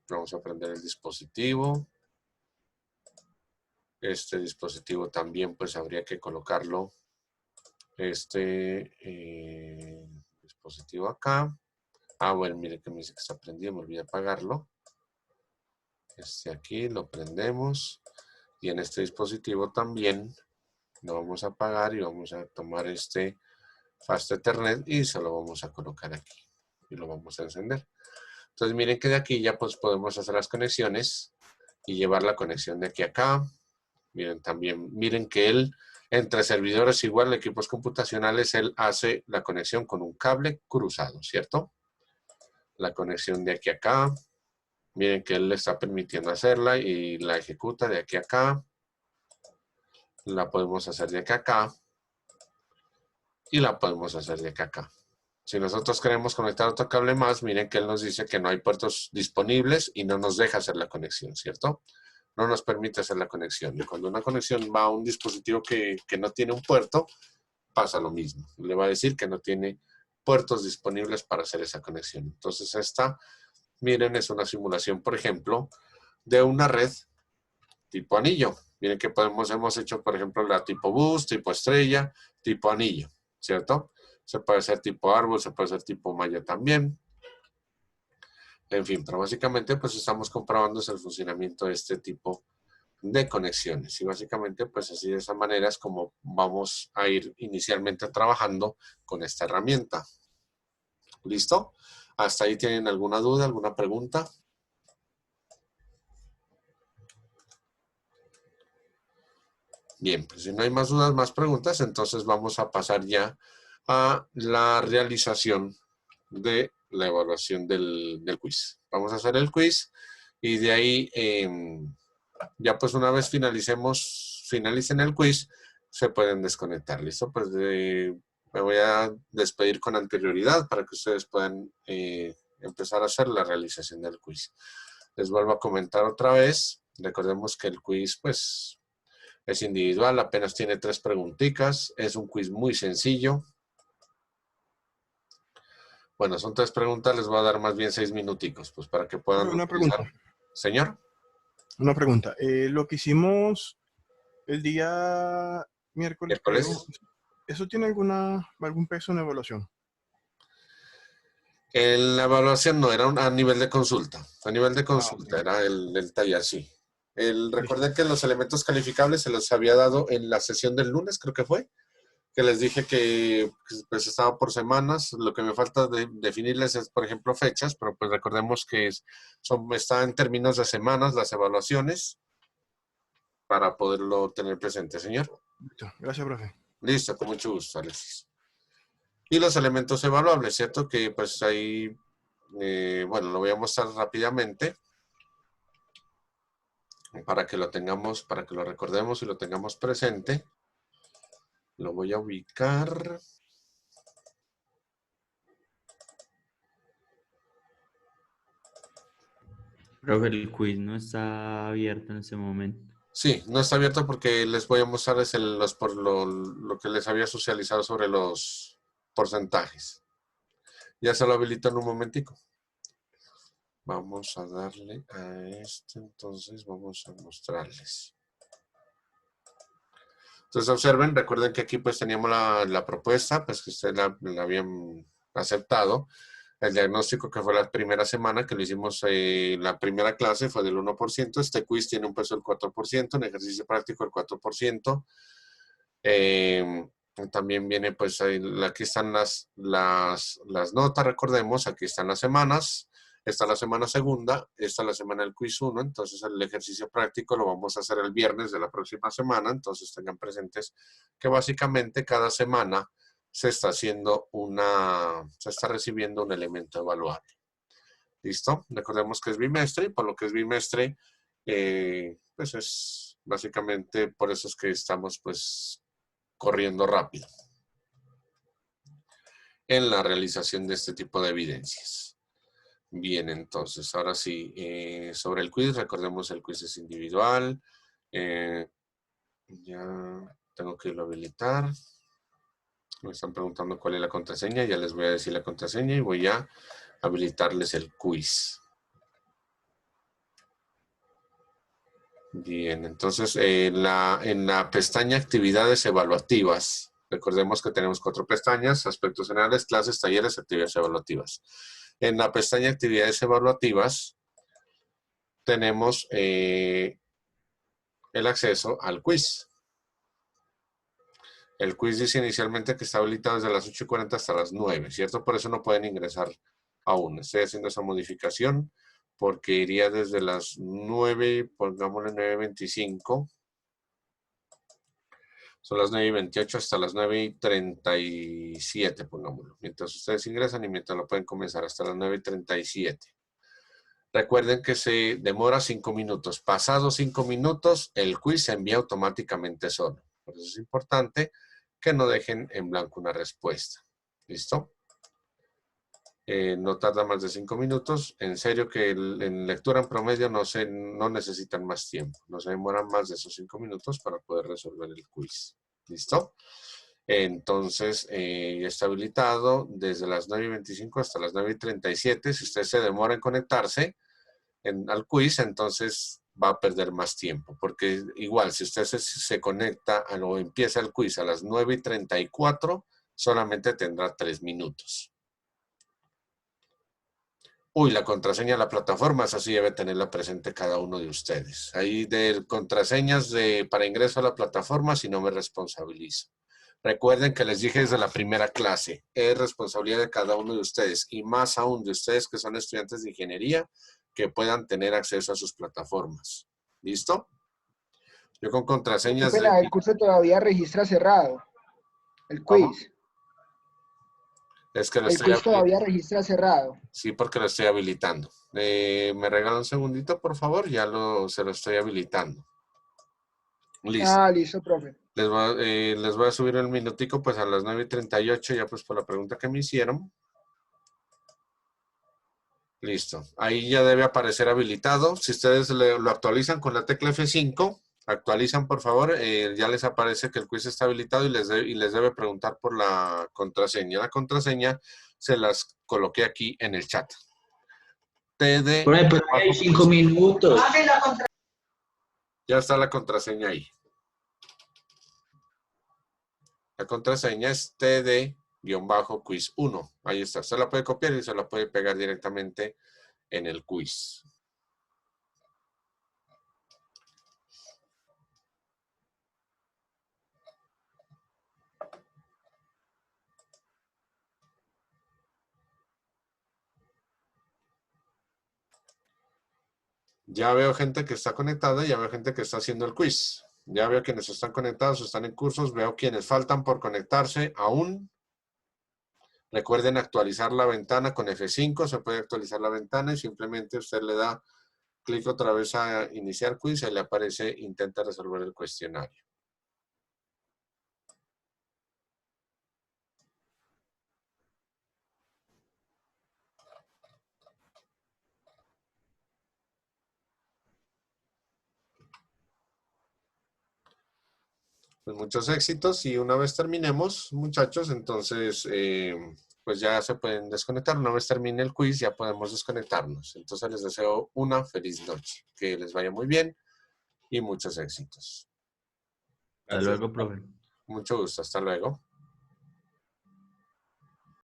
Vamos a prender el dispositivo. Este dispositivo también pues habría que colocarlo. Dispositivo acá. Bueno, mire que me dice que está prendido, me olvidé apagarlo. Aquí lo prendemos. Y en este dispositivo también lo vamos a apagar y vamos a tomar este Fast Ethernet y se lo vamos a colocar aquí. Y lo vamos a encender. Entonces miren que de aquí ya pues podemos hacer las conexiones y llevar la conexión de aquí a acá. Miren también, miren que él entre servidores igual, equipos computacionales, él hace la conexión con un cable cruzado, ¿cierto? La conexión de aquí a acá. Miren que él le está permitiendo hacerla y la ejecuta de aquí a acá. La podemos hacer de acá a acá. Y la podemos hacer de acá a acá. Si nosotros queremos conectar otro cable más, miren que él nos dice que no hay puertos disponibles y no nos deja hacer la conexión, ¿cierto? No nos permite hacer la conexión. Y cuando una conexión va a un dispositivo que no tiene un puerto, pasa lo mismo. Le va a decir que no tiene puertos disponibles para hacer esa conexión. Entonces esta, miren, es una simulación, por ejemplo, de una red tipo anillo. Miren que hemos hecho, por ejemplo, la tipo bus, tipo estrella, tipo anillo, ¿cierto? Se puede hacer tipo árbol, se puede hacer tipo malla también. En fin, pero básicamente pues estamos comprobando el funcionamiento de este tipo de conexiones. Y básicamente pues así de esa manera es como vamos a ir inicialmente trabajando con esta herramienta. ¿Listo? ¿Hasta ahí tienen alguna duda, alguna pregunta? Bien, pues si no hay más dudas, más preguntas, entonces vamos a pasar ya a la realización de la evaluación del quiz. Vamos a hacer el quiz y de ahí, ya pues una vez finalicen el quiz, se pueden desconectar. ¿Listo? Pues me voy a despedir con anterioridad para que ustedes puedan empezar a hacer la realización del quiz. Les vuelvo a comentar otra vez. Recordemos que el quiz, pues, es individual, apenas tiene 3 preguntitas. Es un quiz muy sencillo. Bueno, son 3 preguntas, les voy a dar más bien 6 minuticos, pues para que puedan Una utilizar. pregunta. Señor. Una pregunta. Lo que hicimos el día miércoles, creo, Miércoles. ¿eso tiene algún peso en la evaluación? La evaluación no era a nivel de consulta. A nivel de consulta Ok. era el taller, sí. Listo. Recuerden que los elementos calificables se los había dado en la sesión del lunes, creo que fue, que les dije que pues, estaba por semanas. Lo que me falta de definirles es, por ejemplo, fechas, pero pues recordemos que está en términos de semanas las evaluaciones para poderlo tener presente, señor. Listo. Gracias, profe. Listo, con mucho gusto, Alexis. Y los elementos evaluables, ¿cierto? Que pues ahí, bueno, lo voy a mostrar rápidamente para que lo tengamos, para que lo recordemos y lo tengamos presente. Lo voy a ubicar. Profe, el quiz no está abierto en ese momento. Sí, no está abierto porque les voy a mostrar lo que les había socializado sobre los porcentajes. Ya se lo habilito en un momentico. Vamos a darle a este, entonces vamos a mostrarles. Entonces observen, recuerden que aquí pues teníamos la propuesta, pues que ustedes la habían aceptado. El diagnóstico que fue la primera semana, que lo hicimos la primera clase, fue del 1%. Este quiz tiene un peso del 4%, un ejercicio práctico del 4%. También viene, pues, aquí están las notas, recordemos, aquí están las semanas. Esta es la semana segunda, esta es la semana del quiz 1, entonces el ejercicio práctico lo vamos a hacer el viernes de la próxima semana, entonces tengan presentes que básicamente cada semana se está recibiendo un elemento evaluable. ¿Listo? Recordemos que es bimestre y por lo que es bimestre, pues es básicamente por eso es que estamos pues corriendo rápido en la realización de este tipo de evidencias. Bien, entonces, ahora sí, sobre el quiz, recordemos el quiz es individual. Ya tengo que irlo a habilitar. Me están preguntando cuál es la contraseña, ya les voy a decir la contraseña y voy a habilitarles el quiz. Bien, entonces en la pestaña actividades evaluativas, recordemos que tenemos 4 pestañas, aspectos generales, clases, talleres, actividades evaluativas. En la pestaña actividades evaluativas tenemos el acceso al quiz. El quiz dice inicialmente que está habilitado desde las 8:40 hasta las 9, ¿cierto? Por eso no pueden ingresar aún. Estoy haciendo esa modificación porque iría desde las 9, pongámosle 9:25. Son las 9:28 hasta las 9:37, pongámoslo. Mientras ustedes ingresan y mientras lo pueden comenzar hasta las 9:37. Recuerden que se demora 5 minutos. Pasados 5 minutos, el quiz se envía automáticamente solo. Por eso es importante que no dejen en blanco una respuesta. ¿Listo? No tarda más de 5 minutos. En serio que en lectura en promedio no necesitan más tiempo. No se demoran más de esos 5 minutos para poder resolver el quiz. ¿Listo? Entonces, ya está habilitado desde las 9:25 hasta las 9:37. Si usted se demora en conectarse al quiz, entonces va a perder más tiempo, porque igual si usted se conecta o empieza el quiz a las 9:34, solamente tendrá 3 minutos. Uy, la contraseña de la plataforma, esa sí debe tenerla presente cada uno de ustedes. Ahí de contraseñas para ingreso a la plataforma, si no me responsabilizo. Recuerden que les dije desde la primera clase, es responsabilidad de cada uno de ustedes y más aún de ustedes que son estudiantes de ingeniería que puedan tener acceso a sus plataformas. ¿Listo? Yo con contraseñas... El curso todavía registra cerrado. El ¿Cómo? quiz. Es que lo El quiz todavía registra cerrado. Sí, porque lo estoy habilitando. ¿Me regala un segundito, por favor? Ya se lo estoy habilitando. Listo. Ah, listo, profe. Les voy a subir el minutico pues a las 9:38, ya pues por la pregunta que me hicieron. Listo. Ahí ya debe aparecer habilitado. Si ustedes lo actualizan con la tecla F5, actualizan por favor, ya les aparece que el quiz está habilitado y les debe preguntar por la contraseña. La contraseña se las coloqué aquí en el chat. Pero hay 5 minutos. Ya está la contraseña ahí. La contraseña es TD-quiz1. Ahí está. Se la puede copiar y se la puede pegar directamente en el quiz. Ya veo gente que está conectada, ya veo gente que está haciendo el quiz. Ya veo quienes están conectados, están en cursos, veo quienes faltan por conectarse aún. Recuerden actualizar la ventana con F5, se puede actualizar la ventana y simplemente usted le da clic otra vez a iniciar quiz y le aparece intenta resolver el cuestionario. Pues muchos éxitos y una vez terminemos, muchachos, entonces pues ya se pueden desconectar. Una vez termine el quiz ya podemos desconectarnos. Entonces les deseo una feliz noche. Que les vaya muy bien y muchos éxitos. Hasta luego, profe. Mucho gusto. Hasta luego.